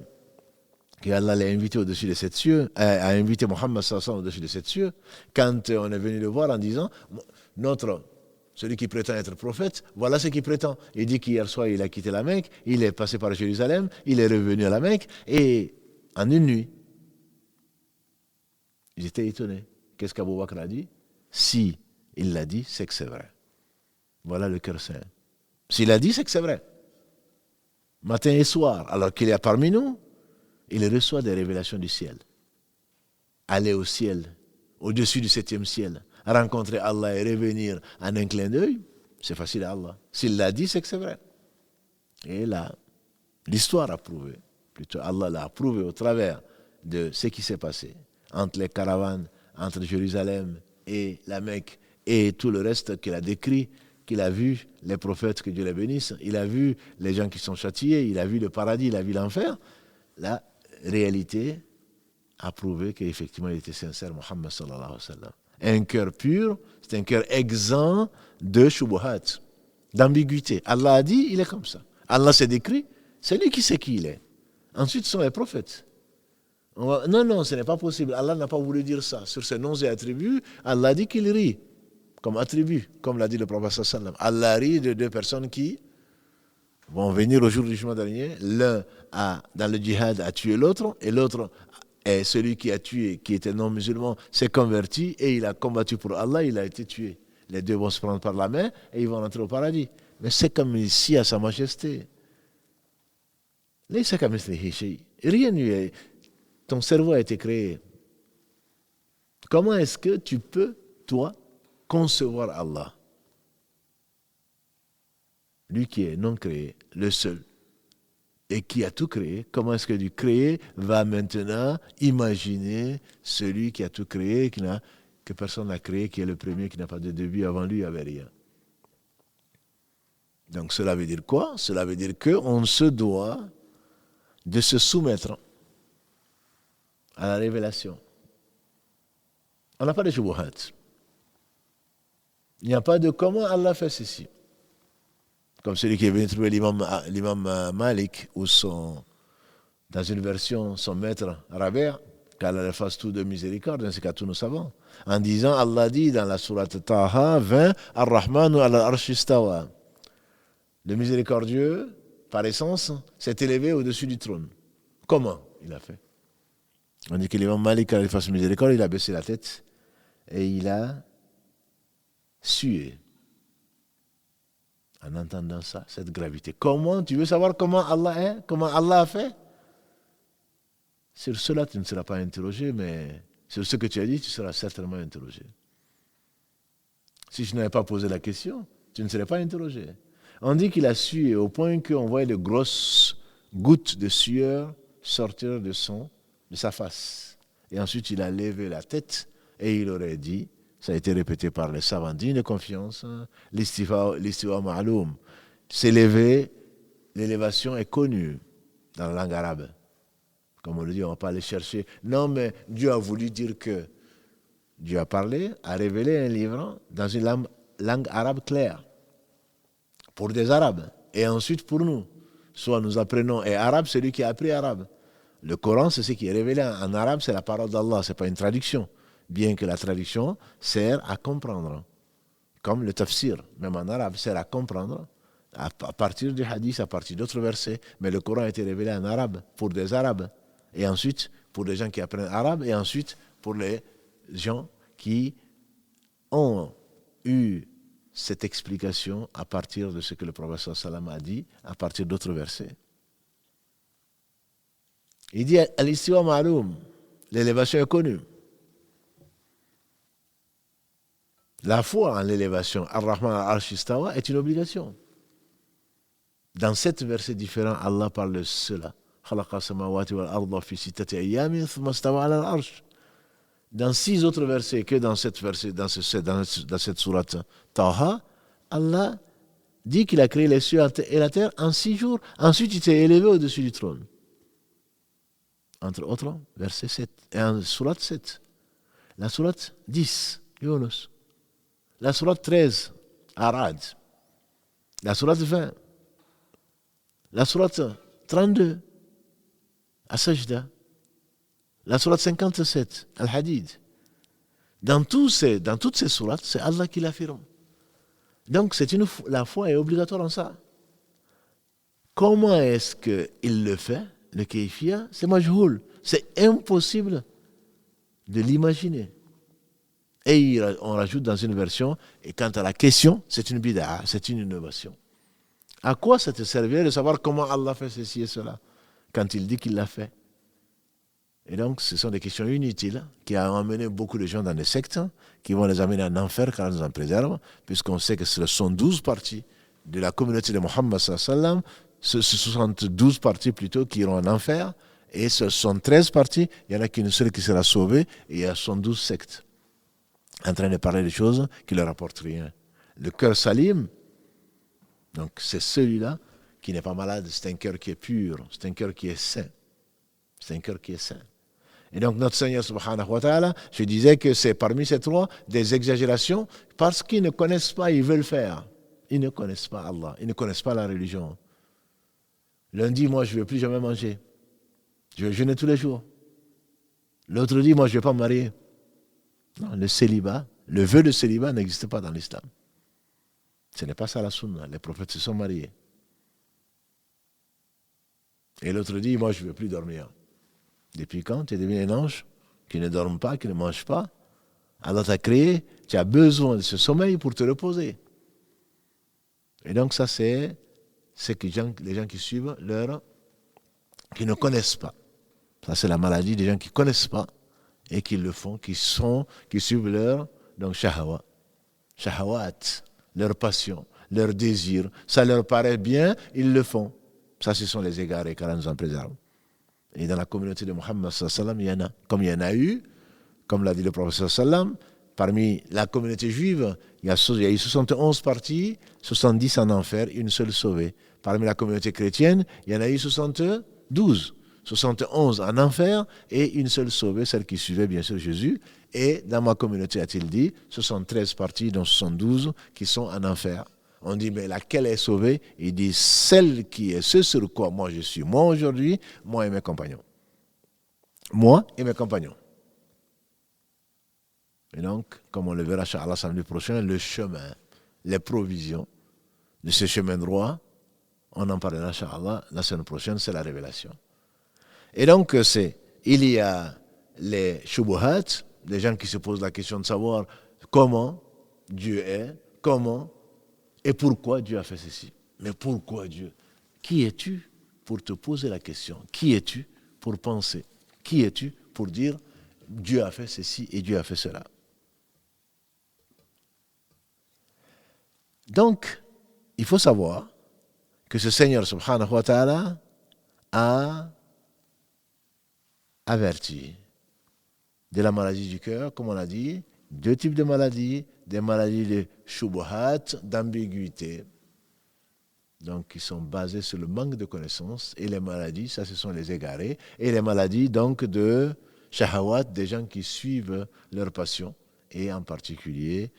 qu'Allah l'a invité au-dessus de 7 cieux, a invité Mohammed sallallahu alayhi wa sallam au-dessus de 7 cieux, quand on est venu le voir en disant, celui qui prétend être prophète, voilà ce qu'il prétend. Il dit qu'hier soir, il a quitté la Mecque, il est passé par Jérusalem, il est revenu à la Mecque, et en une nuit, ils étaient étonnés. Qu'est-ce qu'Abou Bakr a dit? Si il l'a dit, c'est que c'est vrai. Voilà le cœur saint. S'il a dit, c'est que c'est vrai. Matin et soir, alors qu'il est parmi nous, il reçoit des révélations du ciel. Aller au ciel, au-dessus du 7e ciel, rencontrer Allah et revenir en un clin d'œil, c'est facile à Allah. S'il l'a dit, c'est que c'est vrai. Et là, l'histoire a prouvé, plutôt Allah l'a prouvé au travers de ce qui s'est passé entre les caravanes, entre Jérusalem et la Mecque et tout le reste qu'il a décrit, qu'il a vu les prophètes, que Dieu les bénisse, il a vu les gens qui sont châtiés, il a vu le paradis, il a vu l'enfer. La réalité a prouvé qu'effectivement il était sincère, Muhammad sallallahu alayhi wa sallam. Un cœur pur, c'est un cœur exempt de shubuhat, d'ambiguïté. Allah a dit, il est comme ça. Allah s'est décrit, c'est lui qui sait qui il est. Ensuite, ce sont les prophètes. Non, ce n'est pas possible. Allah n'a pas voulu dire ça. Sur ses noms et attributs, Allah a dit qu'il rit comme attribut, comme l'a dit le prophète sallallahu alayhi wa sallam. Allah rit de 2 personnes qui vont venir au jour du jugement dernier. L'un dans le djihad a tué l'autre, et l'autre Et celui qui a tué, qui était non-musulman, s'est converti et il a combattu pour Allah, il a été tué. Les deux vont se prendre par la main et ils vont rentrer au paradis. Mais c'est comme ici à sa majesté. Rien n'y est. Ton cerveau a été créé. Comment est-ce que tu peux, toi, concevoir Allah? Lui qui est non créé, le seul, et qui a tout créé, comment est-ce que du créé va maintenant imaginer celui qui a tout créé, que personne n'a créé, qui est le premier, qui n'a pas de début, avant lui, il n'y avait rien. Donc cela veut dire quoi? Cela veut dire qu'on se doit de se soumettre à la révélation. On n'a pas de shubuhat. Il n'y a pas de comment Allah fait ceci. Comme celui qui est venu trouver l'imam Malik, ou dans une version, son maître Rabi', qu'Allah fasse tout de miséricorde, ainsi qu'à tous nos savants, en disant, Allah dit dans la sourate Taha 20, Ar-Rahmanu ala arshi istawa. Le miséricordieux, par essence, s'est élevé au-dessus du trône. Comment il a fait? On dit que l'imam Malik, quand il fasse miséricorde, il a baissé la tête et il a sué. En entendant ça, cette gravité. Comment? Tu veux savoir comment Allah est? Comment Allah a fait? Sur cela, tu ne seras pas interrogé, mais sur ce que tu as dit, tu seras certainement interrogé. Si je n'avais pas posé la question, tu ne serais pas interrogé. On dit qu'il a sué au point qu'on voyait de grosses gouttes de sueur sortir de sa face. Et ensuite, il a levé la tête et il aurait dit, ça a été répété par les savants dignes de confiance, l'istiwa ma'loum. S'élever, l'élévation est connue dans la langue arabe. Comme on le dit, on ne va pas aller chercher. Non, mais Dieu a voulu dire que Dieu a parlé, a révélé un livre dans une langue arabe claire. Pour des Arabes. Et ensuite pour nous. Soit nous apprenons, et arabe, c'est lui qui a appris arabe. Le Coran, c'est ce qui est révélé en arabe, c'est la parole d'Allah, ce n'est pas une traduction. Bien que la traduction sert à comprendre. Comme le tafsir, même en arabe, sert à comprendre à partir du hadith, à partir d'autres versets. Mais le Coran a été révélé en arabe pour des Arabes. Et ensuite, pour des gens qui apprennent arabe, et ensuite, pour les gens qui ont eu cette explication à partir de ce que le prophète sallam a dit, à partir d'autres versets. Il dit al-istiwa ma'loum, l'élévation est connue. La foi en l'élévation, ar-Rahman al-Arsh istawa, est une obligation. Dans 7 versets différents, Allah parle de cela. Khalaqa samawati wal arda fi sittati ayyamin thumma istawa ala al-arsh. Dans 6 autres versets que dans cette sourate Taha, Allah dit qu'il a créé les cieux et la terre en 6 jours. Ensuite, il s'est élevé au-dessus du trône. Entre autres, verset 7. Et en sourate 7. La sourate 10, Yunus. La sourate 13, Arad. La sourate 20. La sourate 32, As-Sajda. La sourate 57, Al-Hadid. Dans toutes ces sourates, c'est Allah qui l'affirme. Donc, la foi est obligatoire en ça. Comment est-ce qu'il le fait, le kayfiyya? C'est majhoul. C'est impossible de l'imaginer. Et on rajoute dans une version, et quant à la question, c'est une bid'a, c'est une innovation. À quoi ça te servirait de savoir comment Allah fait ceci et cela, quand il dit qu'il l'a fait? Et donc, ce sont des questions inutiles qui ont amené beaucoup de gens dans des sectes, qui vont les amener en enfer quand ils nous en préservent, puisqu'on sait que ce sont 12 parties de la communauté de Muhammad sallallahu, ce sont 12 parties plutôt qui iront en enfer, et ce sont 13 parties, il y en a qu'une seule qui sera sauvée, et il y a 12 sectes en train de parler des choses qui ne leur apportent rien. Le cœur salim, donc c'est celui-là qui n'est pas malade, c'est un cœur qui est pur, c'est un cœur qui est sain. C'est un cœur qui est sain. Et donc notre Seigneur subhanahu wa ta'ala, je disais que c'est parmi ces 3 des exagérations parce qu'ils ne connaissent pas, ils veulent faire. Ils ne connaissent pas Allah, ils ne connaissent pas la religion. Lundi, moi je ne vais plus jamais manger. Je vais jeûner tous les jours. L'autre dit, moi je ne vais pas me marier. Non, le célibat, le vœu de célibat n'existe pas dans l'islam. Ce n'est pas ça la sunna. Les prophètes se sont mariés. Et l'autre dit, moi je ne veux plus dormir. Depuis quand tu es devenu un ange qui ne dort pas, qui ne mange pas? Allah t'a créé, tu as besoin de ce sommeil pour te reposer. Et donc ça, c'est que les gens qui suivent qui ne connaissent pas. Ça, c'est la maladie des gens qui ne connaissent pas et qui le font, qui suivent donc shahawat, leur passion, leur désir. Ça leur paraît bien, ils le font. Ça, ce sont les égarés qu'Allah nous en préserve. Et dans la communauté de Muhammad sallam, il y en a. Comme il y en a eu, comme l'a dit le prophète sallam, parmi la communauté juive, il y a eu 71 parties, 70 en enfer, une seule sauvée. Parmi la communauté chrétienne, il y en a eu 72. 71 en enfer et une seule sauvée, celle qui suivait bien sûr Jésus. Et dans ma communauté, a-t-il dit, 73 parties, dont 72 qui sont en enfer. On dit, mais laquelle est sauvée? Il dit, celle qui est ce sur quoi moi je suis. Moi aujourd'hui, moi et mes compagnons. Moi et mes compagnons. Et donc, comme on le verra, Inch'Allah, samedi prochain, le chemin, les provisions de ce chemin droit, on en parlera, Inch'Allah, la semaine prochaine, c'est la révélation. Et donc, il y a les shubuhat, des gens qui se posent la question de savoir comment Dieu est, comment et pourquoi Dieu a fait ceci. Mais pourquoi Dieu? Qui es-tu pour te poser la question? Qui es-tu pour penser? Qui es-tu pour dire Dieu a fait ceci et Dieu a fait cela? Donc, il faut savoir que ce Seigneur subhanahu wa ta'ala a averti de la maladie du cœur, comme on a dit, deux types de maladies, des maladies de shubuhat, d'ambiguïté, donc qui sont basées sur le manque de connaissances, et les maladies, ça ce sont les égarés, et les maladies donc de shahawat, des gens qui suivent leur passion, et en particulier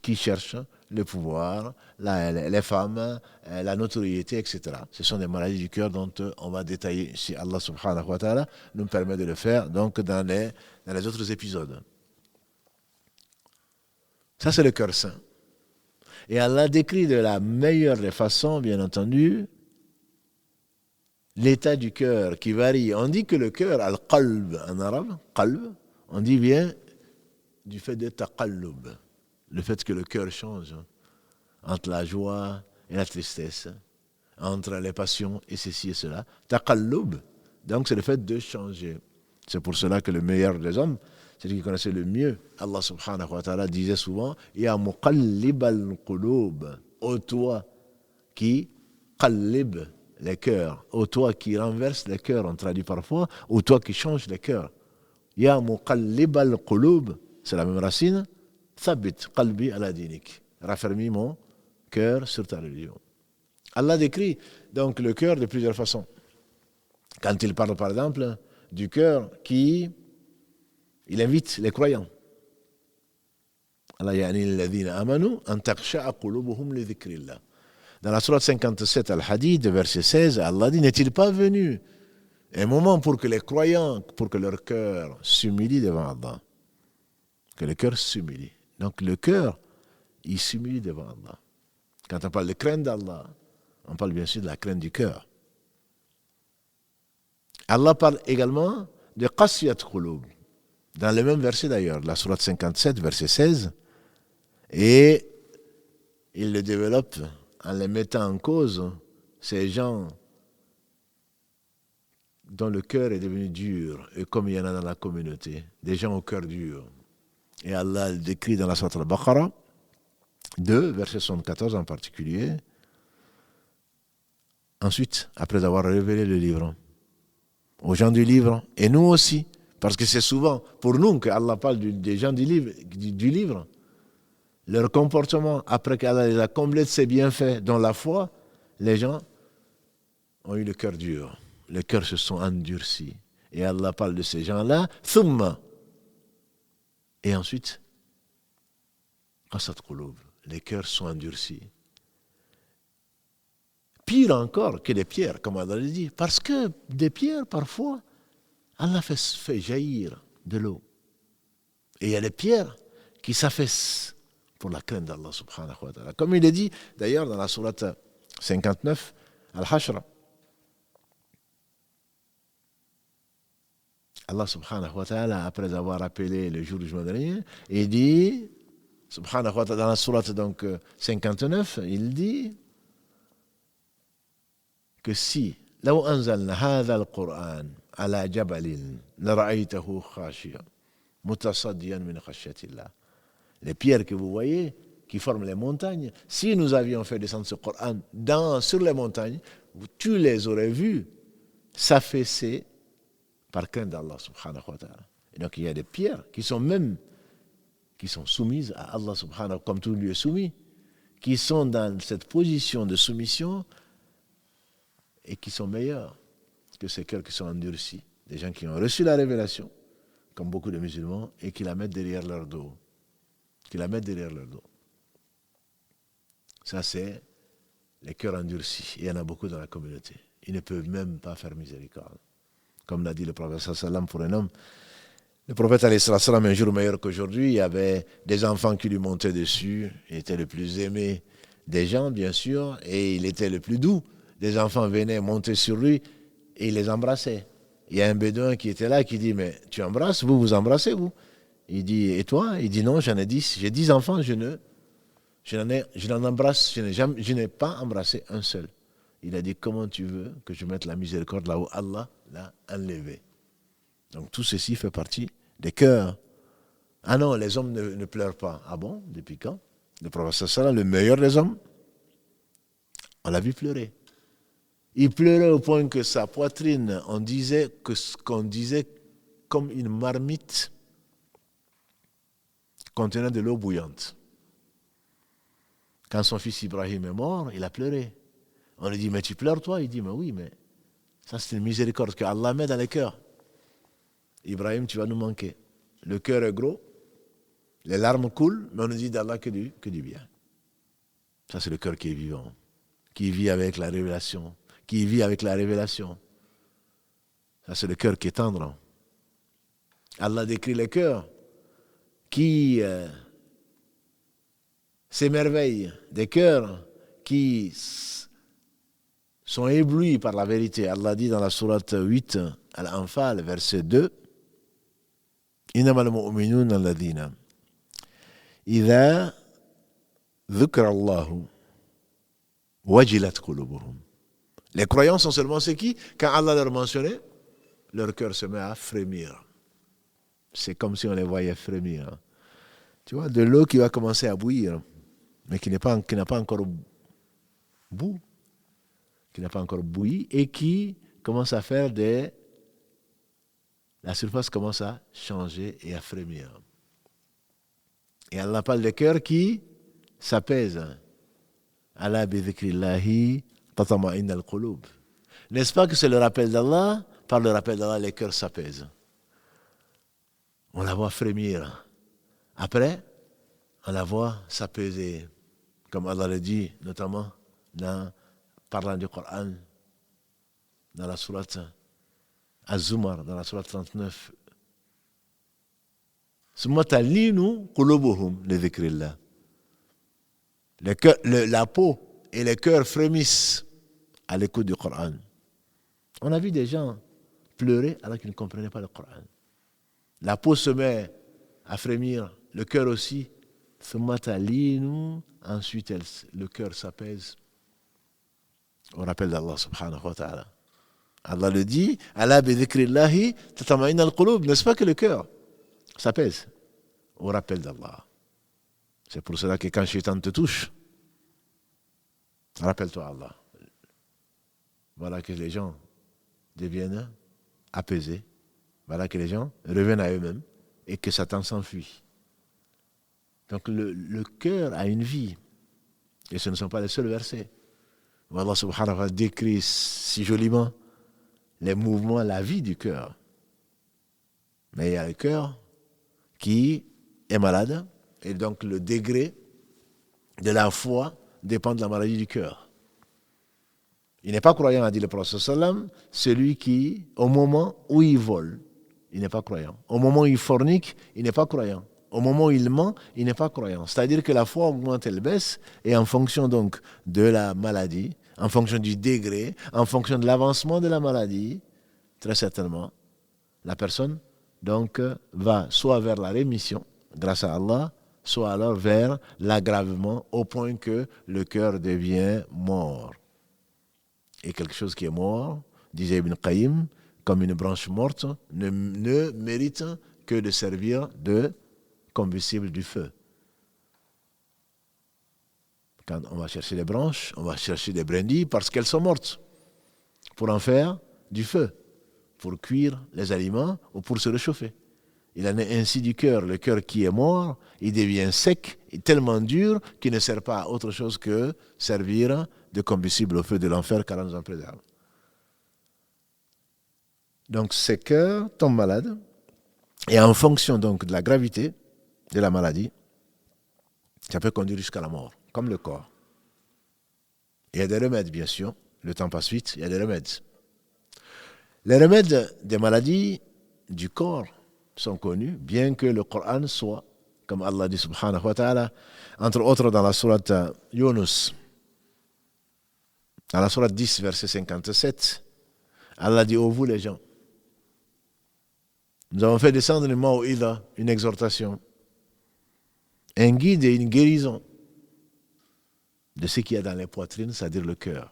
qui cherchent le pouvoir, les femmes, la notoriété, etc. Ce sont des maladies du cœur dont on va détailler si Allah subhanahu wa ta'ala nous permet de le faire donc dans les autres épisodes. Ça, c'est le cœur saint. Et Allah décrit de la meilleure des façons, bien entendu, l'état du cœur qui varie. On dit que le cœur, al-qalb en arabe, qalb, on dit bien du fait de taqallub, le fait que le cœur change entre la joie et la tristesse, entre les passions et ceci et cela. Taqallub, donc c'est le fait de changer. C'est pour cela que le meilleur des hommes, celui qui connaissait le mieux, Allah subhanahu wa ta'ala disait souvent, Ya muqallib al-qulub, ô toi qui qallib les cœurs, ô toi qui renverse les cœurs, on traduit parfois, ô toi qui change les cœurs. Ya muqallib al-qulub, c'est la même racine, thabit qalbi ala dinik, raffermis mon cœur sur ta religion. Allah décrit donc le cœur de plusieurs façons. Quand il parle par exemple du cœur il invite les croyants. Allah ya'ni alladhina amanu an taqsha'a qulubuhum li dhikrillah. Dans la sourate 57 Al-Hadid, verset 16, Allah dit, n'est-il pas venu un moment pour que les croyants, pour que leur cœur s'humilie devant Allah? Que le cœur s'humilie. Donc le cœur, il s'humilie devant Allah. Quand on parle de crainte d'Allah, on parle bien sûr de la crainte du cœur. Allah parle également de qasiyat qulub. Dans le même verset d'ailleurs, la sourate 57, verset 16, et il le développe en les mettant en cause, ces gens dont le cœur est devenu dur, et comme il y en a dans la communauté, des gens au cœur dur. Et Allah le décrit dans la sourate Al-Baqarah, 2, verset 74 en particulier. Ensuite, après avoir révélé le livre aux gens du livre, et nous aussi, parce que c'est souvent pour nous que Allah parle des gens du livre, leur comportement, après qu'Allah les a comblés de ses bienfaits, dans la foi, les gens ont eu le cœur dur. Les cœurs se sont endurcis. Et Allah parle de ces gens-là, thumma. Et ensuite, qasat qulub, les cœurs sont endurcis. Pire encore que des pierres, comme Allah le dit. Parce que des pierres, parfois, Allah fait jaillir de l'eau. Et il y a des pierres qui s'affaissent pour la crainte d'Allah subhanahu wa ta'ala. Comme il est dit, d'ailleurs, dans la sourate 59, Al-Hashr, Allah subhanahu wa ta'ala, après avoir rappelé le jour du jugement dernier, il dit, subhanahu wa ta'ala, dans la sourate donc 59, il dit que si, لو أنزلنا هذا القرآن على جبل لرأيته خاشعا متصديا من خشية الله. Les pierres que vous voyez, qui forment les montagnes, si nous avions fait descendre ce Coran sur les montagnes, tu les aurais vus s'affaisser par crainte d'Allah subhanahu wa ta'ala. Et donc il y a des pierres qui sont soumises à Allah subhanahu wa ta'ala, comme tout lui est soumis, qui sont dans cette position de soumission et qui sont meilleures que ces cœurs qui sont endurcis, des gens qui ont reçu la révélation, comme beaucoup de musulmans, et qui la mettent derrière leur dos. Ça, c'est les cœurs endurcis. Il y en a beaucoup dans la communauté. Ils ne peuvent même pas faire miséricorde. Comme l'a dit le prophète sallam pour un homme. Le prophète sallam, un jour meilleur qu'aujourd'hui, il y avait des enfants qui lui montaient dessus. Il était le plus aimé des gens, bien sûr, et il était le plus doux. Des enfants venaient monter sur lui et il les embrassait. Il y a un bédouin qui était là qui dit, mais tu embrasses, vous embrassez, vous? Il dit, et toi? Il dit, non, j'en ai 10. J'ai 10 enfants, je n'ai pas embrassé un seul. Il a dit, comment tu veux que je mette la miséricorde là où Allah l'a enlevé? Donc tout ceci fait partie des cœurs. Ah non, les hommes ne pleurent pas. Ah bon? Depuis quand? Le prophète sallam, le meilleur des hommes, on l'a vu pleurer. Il pleurait au point que sa poitrine, qu'on disait comme une marmite contenant de l'eau bouillante. Quand son fils Ibrahim est mort, il a pleuré. On lui dit, mais tu pleures toi? Il dit, mais oui, mais ça c'est une miséricorde que Allah met dans les cœurs. Ibrahim, tu vas nous manquer. Le cœur est gros, les larmes coulent, mais on nous dit d'Allah que du bien. Ça c'est le cœur qui est vivant, qui vit avec la révélation. Ça c'est le cœur qui est tendre. Allah décrit les cœurs qui s'émerveillent, des cœurs qui sont éblouis par la vérité. Allah dit dans la sourate 8, Al-Anfal, verset 2, Innamal mu'minuna alladhina idha dhukra Allahu wajilat qulubuhum. Les croyants sont seulement ceux qui, quand Allah leur mentionnait, leur cœur se met à frémir. C'est comme si on les voyait frémir. Tu vois, de l'eau qui va commencer à bouillir, mais qui n'a pas encore bouilli et qui commence à faire la surface commence à changer et à frémir. Et Allah parle des cœurs qui s'apaisent. Ala bi dhikrillahi tatma'inna al-qulub. N'est-ce pas que c'est le rappel d'Allah? Par le rappel d'Allah, les cœurs s'apaisent. On la voit frémir. Après, on la voit s'apaiser. Comme Allah le dit, notamment parlant du Coran, dans la sourate Az-Zumar, dans la sourate 39. Summa talinu qulubuhum li dhikrillah. La peau et les cœurs frémissent à l'écoute du Coran. On a vu des gens pleurer alors qu'ils ne comprenaient pas le Coran. La peau se met à frémir, le cœur aussi. Ensuite, le cœur s'apaise au rappel d'Allah subhanahu wa ta'ala. Allah le dit, Ala bi dhikrillahi tatma'inna al-qulub. N'est-ce pas que le cœur s'apaise au rappel d'Allah? C'est pour cela que quand Shaitan te touche, rappelle-toi Allah. Voilà que les gens deviennent apaisés. Voilà que les gens reviennent à eux-mêmes et que Satan s'enfuit. Donc le cœur a une vie. Et ce ne sont pas les seuls versets où Allah subhanahu wa ta'ala décrit si joliment les mouvements, la vie du cœur. Mais il y a le cœur qui est malade et donc le degré de la foi dépend de la maladie du cœur. Il n'est pas croyant, a dit le prophète sallam, celui qui, au moment où il vole, il n'est pas croyant. Au moment où il fornique, il n'est pas croyant. Au moment où il ment, il n'est pas croyant. C'est-à-dire que la foi augmente, elle baisse, et en fonction donc de la maladie, en fonction du degré, en fonction de l'avancement de la maladie, très certainement, la personne donc va soit vers la rémission grâce à Allah, soit alors vers l'aggravement au point que le cœur devient mort. Et quelque chose qui est mort, disait Ibn Qayyim, comme une branche morte, ne mérite que de servir de combustible du feu. Quand on va chercher les branches, on va chercher des brindilles parce qu'elles sont mortes, pour en faire du feu, pour cuire les aliments ou pour se réchauffer. Il en est ainsi du cœur. Le cœur qui est mort, il devient sec et tellement dur qu'il ne sert pas à autre chose que servir de combustible au feu de l'enfer, qu'Allah nous en préserve. Donc ces cœurs tombent malades et en fonction donc de la gravité de la maladie, ça peut conduire jusqu'à la mort, comme le corps. Il y a des remèdes, bien sûr. Le temps passe vite, il y a des remèdes. Les remèdes des maladies du corps sont connus, bien que le Coran soit, comme Allah dit subhanahu wa ta'ala, entre autres dans la sourate Yunus, dans la sourate 10, verset 57, Allah dit, ô vous les gens, nous avons fait descendre une maw'idha, une exhortation, un guide et une guérison de ce qu'il y a dans les poitrines, c'est-à-dire le cœur.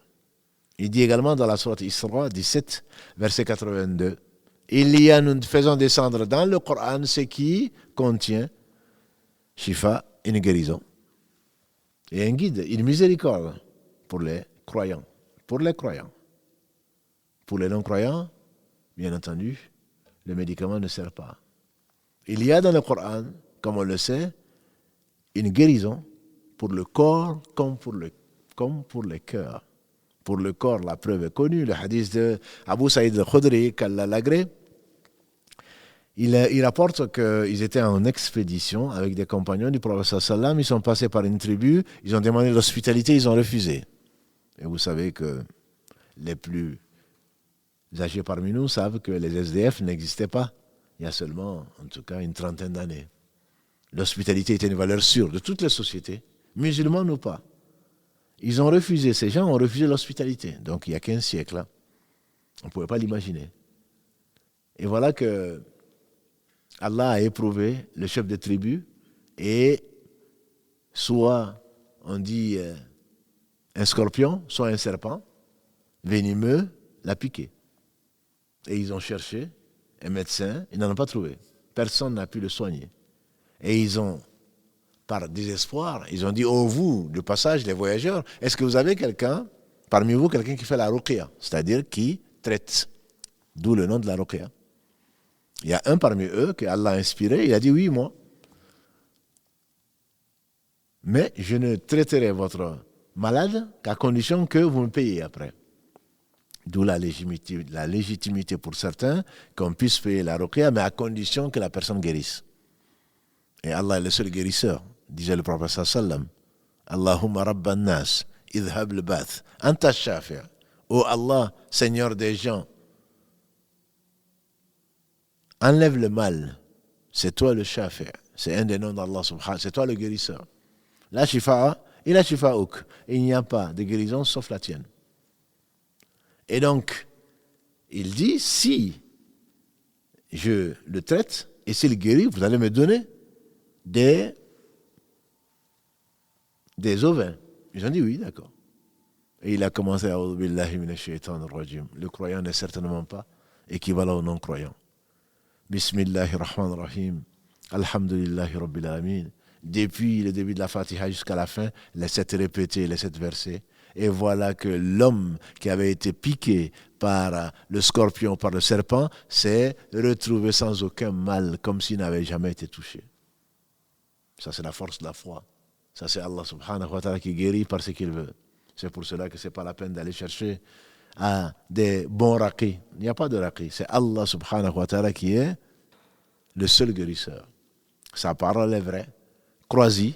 Il dit également dans la sourate Isra 17, verset 82, nous faisons descendre dans le Coran ce qui contient shifa, une guérison, et un guide, une miséricorde pour les croyants. Pour les croyants. Pour les non-croyants, bien entendu, le médicament ne sert pas. Il y a dans le Coran, comme on le sait, une guérison pour le corps comme pour le cœur. Pour le corps, la preuve est connue, le hadith de Abu Saïd al-Khudri, qu'Allah l'agrée. Il rapporte qu'ils étaient en expédition avec des compagnons du prophète sallam. Ils sont passés par une tribu, ils ont demandé l'hospitalité, ils ont refusé. Et vous savez que les plus âgés parmi nous savent que les SDF n'existaient pas. Il y a seulement, en tout cas, une trentaine d'années. L'hospitalité était une valeur sûre de toutes les sociétés, musulmanes ou pas. Ils ont refusé, ces gens ont refusé l'hospitalité. Donc il y a 15 siècles, hein. On ne pouvait pas l'imaginer. Et voilà que Allah a éprouvé le chef de tribu et soit on dit un scorpion, soit un serpent venimeux l'a piqué. Et ils ont cherché un médecin, ils n'en ont pas trouvé. Personne n'a pu le soigner. Et ils ont, par désespoir, ils ont dit, oh vous, de passage, les voyageurs, est-ce que vous avez quelqu'un, parmi vous, quelqu'un qui fait la ruqya, c'est-à-dire qui traite, d'où le nom de la ruqya. Il y a un parmi eux que Allah a inspiré, il a dit, oui, moi. Mais je ne traiterai votre malade qu'à condition que vous me payez après. D'où la légitimité pour certains qu'on puisse payer la ruqya, mais à condition que la personne guérisse. Et Allah est le seul guérisseur, disait le prophète sallam. Allahumma rabban nas, idhab al-bath, anta shafi'. Ô Allah, Seigneur des gens, enlève le mal. C'est toi le shafi'. C'est un des noms d'Allah subhanahu. C'est toi le guérisseur. La shifa'a et la shifa'uk. Il n'y a pas de guérison sauf la tienne. Et donc, il dit, si je le traite et s'il guérit, vous allez me donner des ovins. Ils ont dit oui, d'accord. Et il a commencé à le croyant n'est certainement pas équivalent au non-croyant. Bismillahirrahmanirrahim. Alhamdulillahi Rabbil Alamin. Depuis le début de la Fatiha jusqu'à la fin, les 7 répétés, les 7 versets. Et voilà que l'homme qui avait été piqué par le scorpion, par le serpent, s'est retrouvé sans aucun mal, comme s'il n'avait jamais été touché. Ça, c'est la force de la foi. Ça, c'est Allah subhanahu wa ta'ala qui guérit par ce qu'il veut. C'est pour cela que ce n'est pas la peine d'aller chercher des bons raqis. Il n'y a pas de raqis. C'est Allah subhanahu wa ta'ala qui est le seul guérisseur. Sa parole est vraie. Crois-y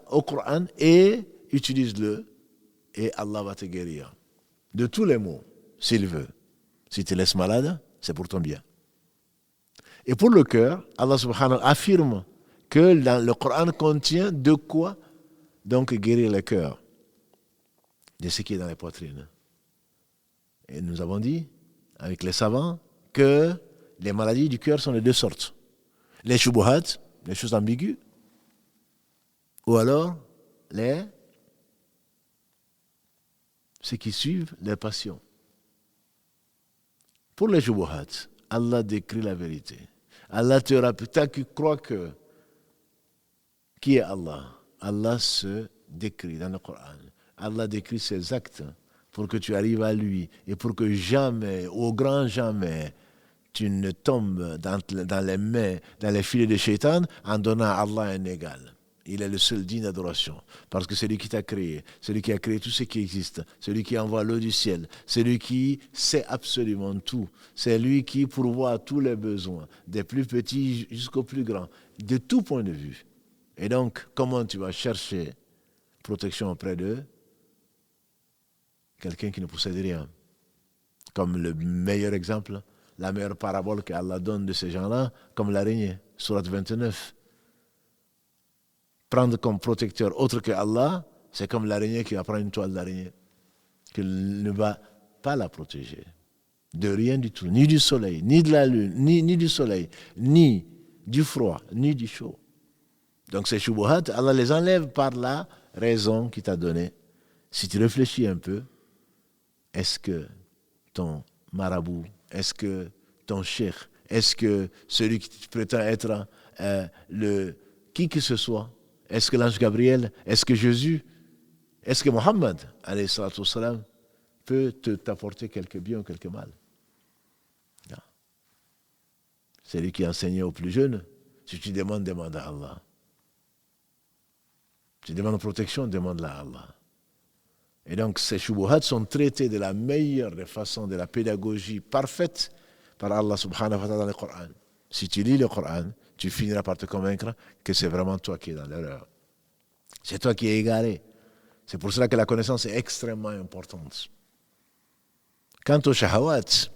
au Coran et utilise-le et Allah va te guérir. De tous les maux, s'il veut. Si tu te laisses malade, c'est pour ton bien. Et pour le cœur, Allah subhanahu wa ta'ala affirme que dans le Coran contient de quoi donc guérir le cœur de ce qui est dans les poitrines. Et nous avons dit, avec les savants, que les maladies du cœur sont de deux sortes. Les shubuhat, les choses ambiguës, ou alors ceux qui suivent les passions. Pour les shubuhat, Allah décrit la vérité. Allah te rappelle, toi qui crois que qui est Allah? Allah se décrit dans le Coran. Allah décrit ses actes pour que tu arrives à lui et pour que jamais, au grand jamais, tu ne tombes dans les mains, dans les filets de Shaitan en donnant à Allah un égal. Il est le seul digne d'adoration. Parce que c'est lui qui t'a créé, celui qui a créé tout ce qui existe, celui qui envoie l'eau du ciel, celui qui sait absolument tout, c'est lui qui pourvoit tous les besoins, des plus petits jusqu'aux plus grands, de tout point de vue. Et donc, comment tu vas chercher protection auprès de quelqu'un qui ne possède rien? Comme le meilleur exemple, la meilleure parabole qu'Allah donne de ces gens-là, comme l'araignée, Sourate 29. Prendre comme protecteur autre que Allah, c'est comme l'araignée qui va prendre une toile d'araignée, qui ne va pas la protéger. De rien du tout, ni du soleil, ni de la lune, ni du soleil, ni du froid, ni du chaud. Donc ces shubuhat, Allah les enlève par la raison qu'il t'a donnée. Si tu réfléchis un peu, est-ce que ton marabout, est-ce que ton cheikh, est-ce que celui qui prétend être qui que ce soit, est-ce que l'ange Gabriel, est-ce que Jésus, est-ce que Mohammed, alayhi salatu wassalam, peut t'apporter quelque bien ou quelque mal? Non. C'est lui qui enseignait aux plus jeunes. Si tu demandes, demande à Allah. Tu demandes protection, demande-la à Allah. Et donc, ces shubuhat sont traités de la meilleure des façons, de la pédagogie parfaite par Allah subhanahu wa ta'ala dans le Coran. Si tu lis le Coran, tu finiras par te convaincre que c'est vraiment toi qui es dans l'erreur. C'est toi qui es égaré. C'est pour cela que la connaissance est extrêmement importante. Quant aux shahawat,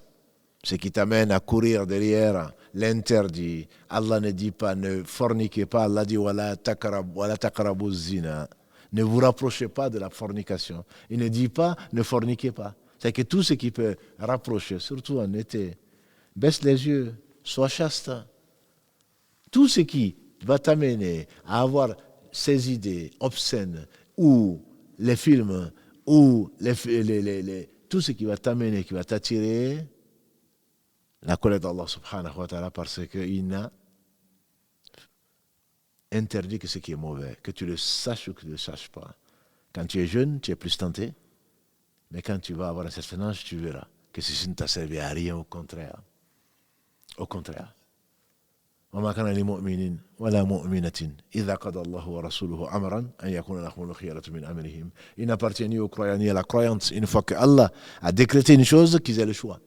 ce qui t'amène à courir derrière l'interdit, Allah ne dit pas ne forniquez pas, Allah dit wala taqrabu zina. Ne vous rapprochez pas de la fornication. Il ne dit pas ne forniquez pas. C'est que tout ce qui peut rapprocher, surtout en été, baisse les yeux, sois chaste. Tout ce qui va t'amener à avoir ces idées obscènes, ou les films, ou tout ce qui va t'amener, qui va t'attirer, la colère d'Allah subhanahu wa ta'ala, parce qu'il n'a interdit que ce qui est mauvais, que tu le saches ou que tu ne le saches pas. Quand tu es jeune, tu es plus tenté, mais quand tu vas avoir un certain âge, tu verras que ceci ne t'a servi à rien, au contraire. Au contraire. وما كان لمؤمن ولا مؤمنة إذا قضى الله ورسوله أمرا أن يكون لهم الخيرة من أمرهم. Il n'appartient ni aux croyants ni à la croyance. Une fois que Allah a décrété une chose, qu'ils aient le choix.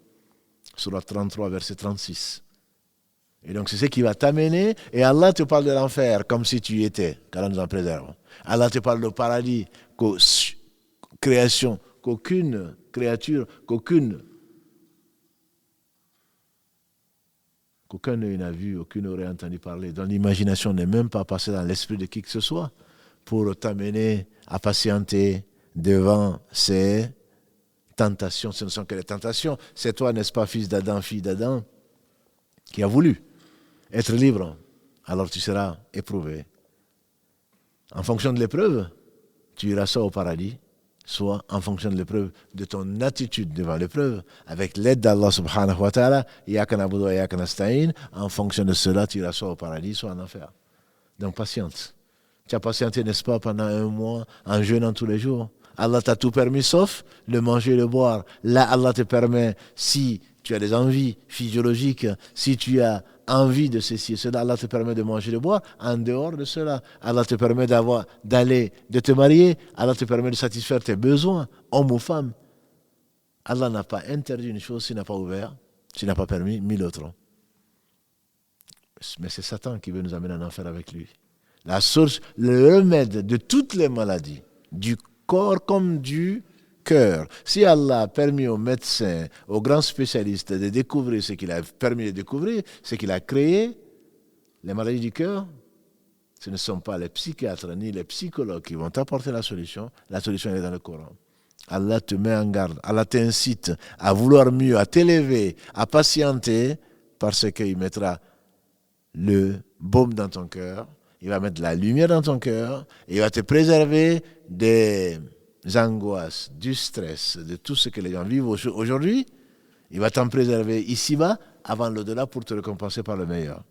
Surat 33, verset 36. Et donc c'est ce qui va t'amener, et Allah te parle de l'enfer comme si tu y étais, qu'Allah nous en préserve. Allah te parle du paradis, création, qu'aucune créature, qu'aucun œil n'a vu, aucune oreille entendu parler, dont l'imagination n'est même pas passée dans l'esprit de qui que ce soit, pour t'amener à patienter devant ces tentations. Ce ne sont que les tentations. C'est toi, n'est-ce pas, fils d'Adam, fille d'Adam, qui a voulu être libre. Alors tu seras éprouvé. En fonction de l'épreuve, tu iras soit au paradis, soit en fonction de l'épreuve, de ton attitude devant l'épreuve, avec l'aide d'Allah subhanahu wa ta'ala, en fonction de cela, tu iras soit au paradis, soit en enfer. Donc patiente. Tu as patienté, n'est-ce pas, pendant un mois, en jeûnant tous les jours. Allah t'a tout permis, sauf le manger et le boire. Là, Allah te permet, si tu as des envies physiologiques, si tu as envie de ceci et cela, Allah te permet de manger et de boire. En dehors de cela, Allah te permet de te marier. Allah te permet de satisfaire tes besoins, homme ou femme. Allah n'a pas interdit une chose s'il n'a pas ouvert, s'il n'a pas permis 1000 autres. Mais c'est Satan qui veut nous amener en enfer avec lui. La source, le remède de toutes les maladies, du corps comme du cœur. Si Allah a permis aux médecins, aux grands spécialistes de découvrir ce qu'il a permis de découvrir, ce qu'il a créé, les maladies du cœur, ce ne sont pas les psychiatres ni les psychologues qui vont apporter la solution. La solution elle est dans le Coran. Allah te met en garde, Allah t'incite à vouloir mieux, à t'élever, à patienter, parce qu'il mettra le baume dans ton cœur, il va mettre la lumière dans ton cœur, et il va te préserver des angoisses, du stress, de tout ce que les gens vivent aujourd'hui. Il va t'en préserver ici-bas, avant l'au-delà, pour te récompenser par le meilleur.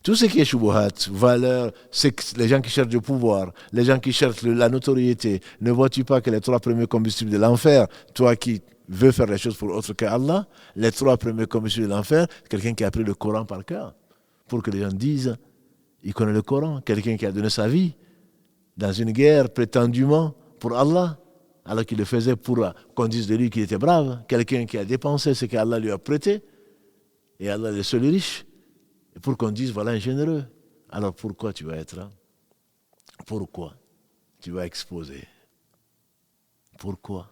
Tout ce qui est shubuhat, valeur, c'est que les gens qui cherchent du pouvoir, les gens qui cherchent la notoriété, ne vois-tu pas que les 3 premiers combustibles de l'enfer, toi qui veux faire les choses pour autre qu'Allah, les 3 premiers combustibles de l'enfer, quelqu'un qui a appris le Coran par cœur, pour que les gens disent, il connaît le Coran, quelqu'un qui a donné sa vie dans une guerre prétendument pour Allah, alors qu'il le faisait pour qu'on dise de lui qu'il était brave, quelqu'un qui a dépensé ce qu'Allah lui a prêté, et Allah est le seul riche, et pour qu'on dise voilà un généreux. Alors pourquoi tu vas être là? Pourquoi tu vas exposer? Pourquoi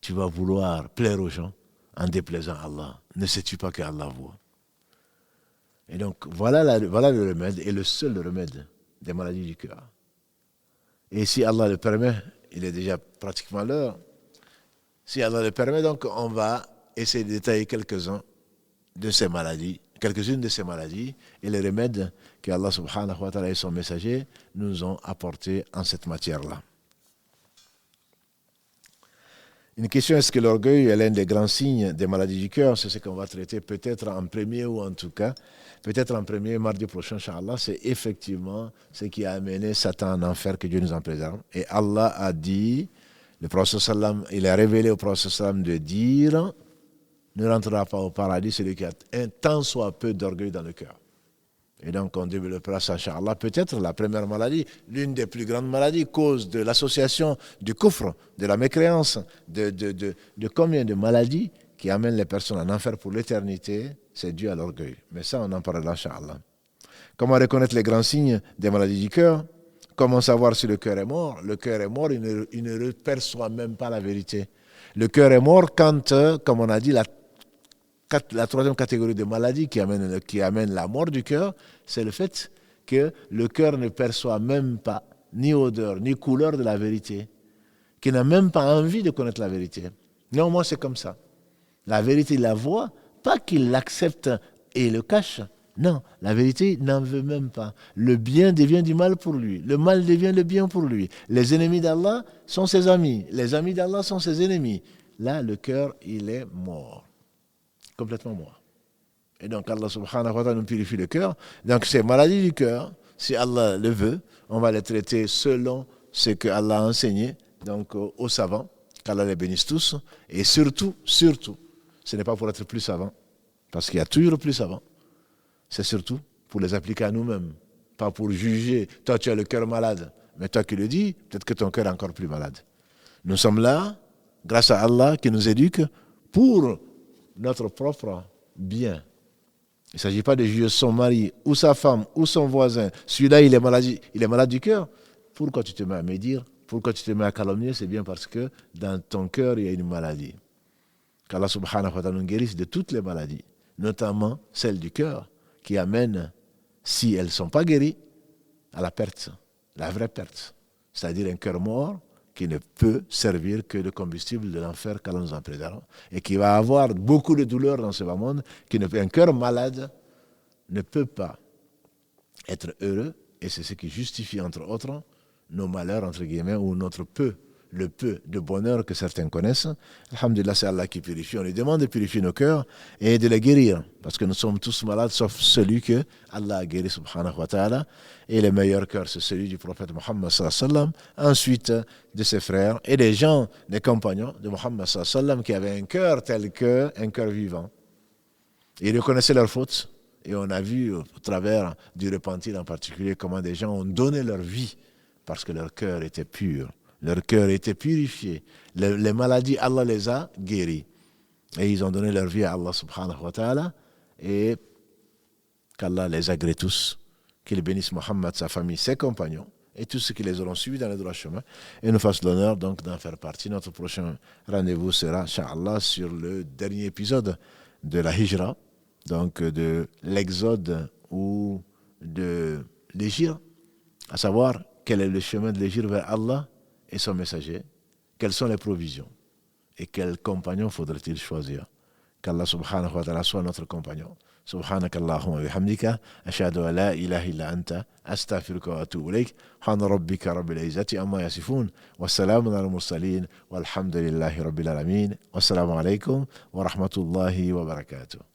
tu vas vouloir plaire aux gens en déplaisant Allah? Ne sais-tu pas qu'Allah voit? Et donc voilà le remède, et le seul remède des maladies du cœur. Et si Allah le permet, il est déjà pratiquement l'heure. Si Allah le permet, donc on va essayer de détailler quelques-unes de ces maladies et les remèdes que Allah subhanahu wa ta'ala et son messager nous ont apportés en cette matière-là. Une question, est-ce que l'orgueil est l'un des grands signes des maladies du cœur? C'est ce qu'on va traiter peut-être en premier, ou en tout cas, peut-être en premier, mardi prochain, Inch'Allah. C'est effectivement ce qui a amené Satan en enfer, que Dieu nous en préserve. Et Allah a dit, le prophète sallam, il a révélé au prophète sallam de dire, ne rentrera pas au paradis celui qui a un tant soit peu d'orgueil dans le cœur. Et donc on développera ça, Inch'Allah, peut-être la première maladie, l'une des plus grandes maladies, cause de l'association du kufr, de la mécréance, de combien de maladies qui amènent les personnes en enfer pour l'éternité, c'est dû à l'orgueil. Mais ça, on en parlera, Inch'Allah. Comment reconnaître les grands signes des maladies du cœur? Comment savoir si le cœur est mort? Le cœur est mort, il ne perçoit même pas la vérité. Le cœur est mort quand, comme on a dit, la troisième catégorie de maladies qui amène la mort du cœur, c'est le fait que le cœur ne perçoit même pas ni odeur, ni couleur de la vérité, qu'il n'a même pas envie de connaître la vérité. Non, moi c'est comme ça. La vérité, il la voit, pas qu'il l'accepte et le cache. Non, la vérité, il n'en veut même pas. Le bien devient du mal pour lui. Le mal devient le bien pour lui. Les ennemis d'Allah sont ses amis. Les amis d'Allah sont ses ennemis. Là, le cœur, il est mort. Complètement mort. Et donc Allah subhanahu wa ta'ala nous purifie le cœur. Donc ces maladies du cœur, si Allah le veut, on va les traiter selon ce que Allah a enseigné, donc aux savants, qu'Allah les bénisse tous. Et surtout, ce n'est pas pour être plus savant, parce qu'il y a toujours plus savant. C'est surtout pour les appliquer à nous-mêmes, pas pour juger. Toi tu as le cœur malade, mais toi qui le dis, peut-être que ton cœur est encore plus malade. Nous sommes là, grâce à Allah qui nous éduque, pour notre propre bien. Il ne s'agit pas de juger son mari ou sa femme ou son voisin. Celui-là, il est malade du cœur. Pourquoi tu te mets à médire? Pourquoi tu te mets à calomnier? C'est bien parce que dans ton cœur, il y a une maladie. Qu'Allah subhanahu wa ta'ala nous guérisse de toutes les maladies, notamment celles du cœur, qui amènent, si elles ne sont pas guéries, à la perte, la vraie perte. C'est-à-dire un cœur mort qui ne peut servir que de combustible de l'enfer qu'Allah nous en préserve, et qui va avoir beaucoup de douleurs dans ce bas monde, un cœur malade ne peut pas être heureux, et c'est ce qui justifie, entre autres, nos malheurs, entre guillemets, ou le peu de bonheur que certains connaissent. Alhamdulillah, c'est Allah qui purifie. On lui demande de purifier nos cœurs et de les guérir, parce que nous sommes tous malades, sauf celui que Allah a guéri, subhanahu wa ta'ala. Et le meilleur cœur, c'est celui du prophète Muhammad sallallahu alayhi wa sallam, ensuite de ses frères et des gens, des compagnons de Muhammad sallallahu alayhi wa sallam, qui avaient un cœur tel qu'un cœur vivant. Ils reconnaissaient leurs fautes, et on a vu au travers du repentir en particulier comment des gens ont donné leur vie parce que leur cœur était pur. Leur cœur était purifié. Les maladies, Allah les a guéris. Et ils ont donné leur vie à Allah subhanahu wa ta'ala. Et qu'Allah les agrée tous. Qu'il bénisse Mohammed, sa famille, ses compagnons et tous ceux qui les auront suivis dans le droit chemin. Et nous fasse l'honneur donc d'en faire partie. Notre prochain rendez-vous sera, Inch'Allah, sur le dernier épisode de la Hijra, donc de l'exode ou de l'Hégire, à savoir quel est le chemin de l'Hégire vers Allah et son messager, quelles sont les provisions et quel compagnon faudrait-il choisir. Qu'Allah subhanahu wa ta'ala soit notre compagnon. سبحانك اللهم وبحمدك أشهد أن لا إله إلا أنت أستغفرك وأتوب إليك سبحان ربك رب العزة عما يصفون والسلام على المرسلين والحمد لله رب العالمين والسلام عليكم ورحمة الله وبركاته.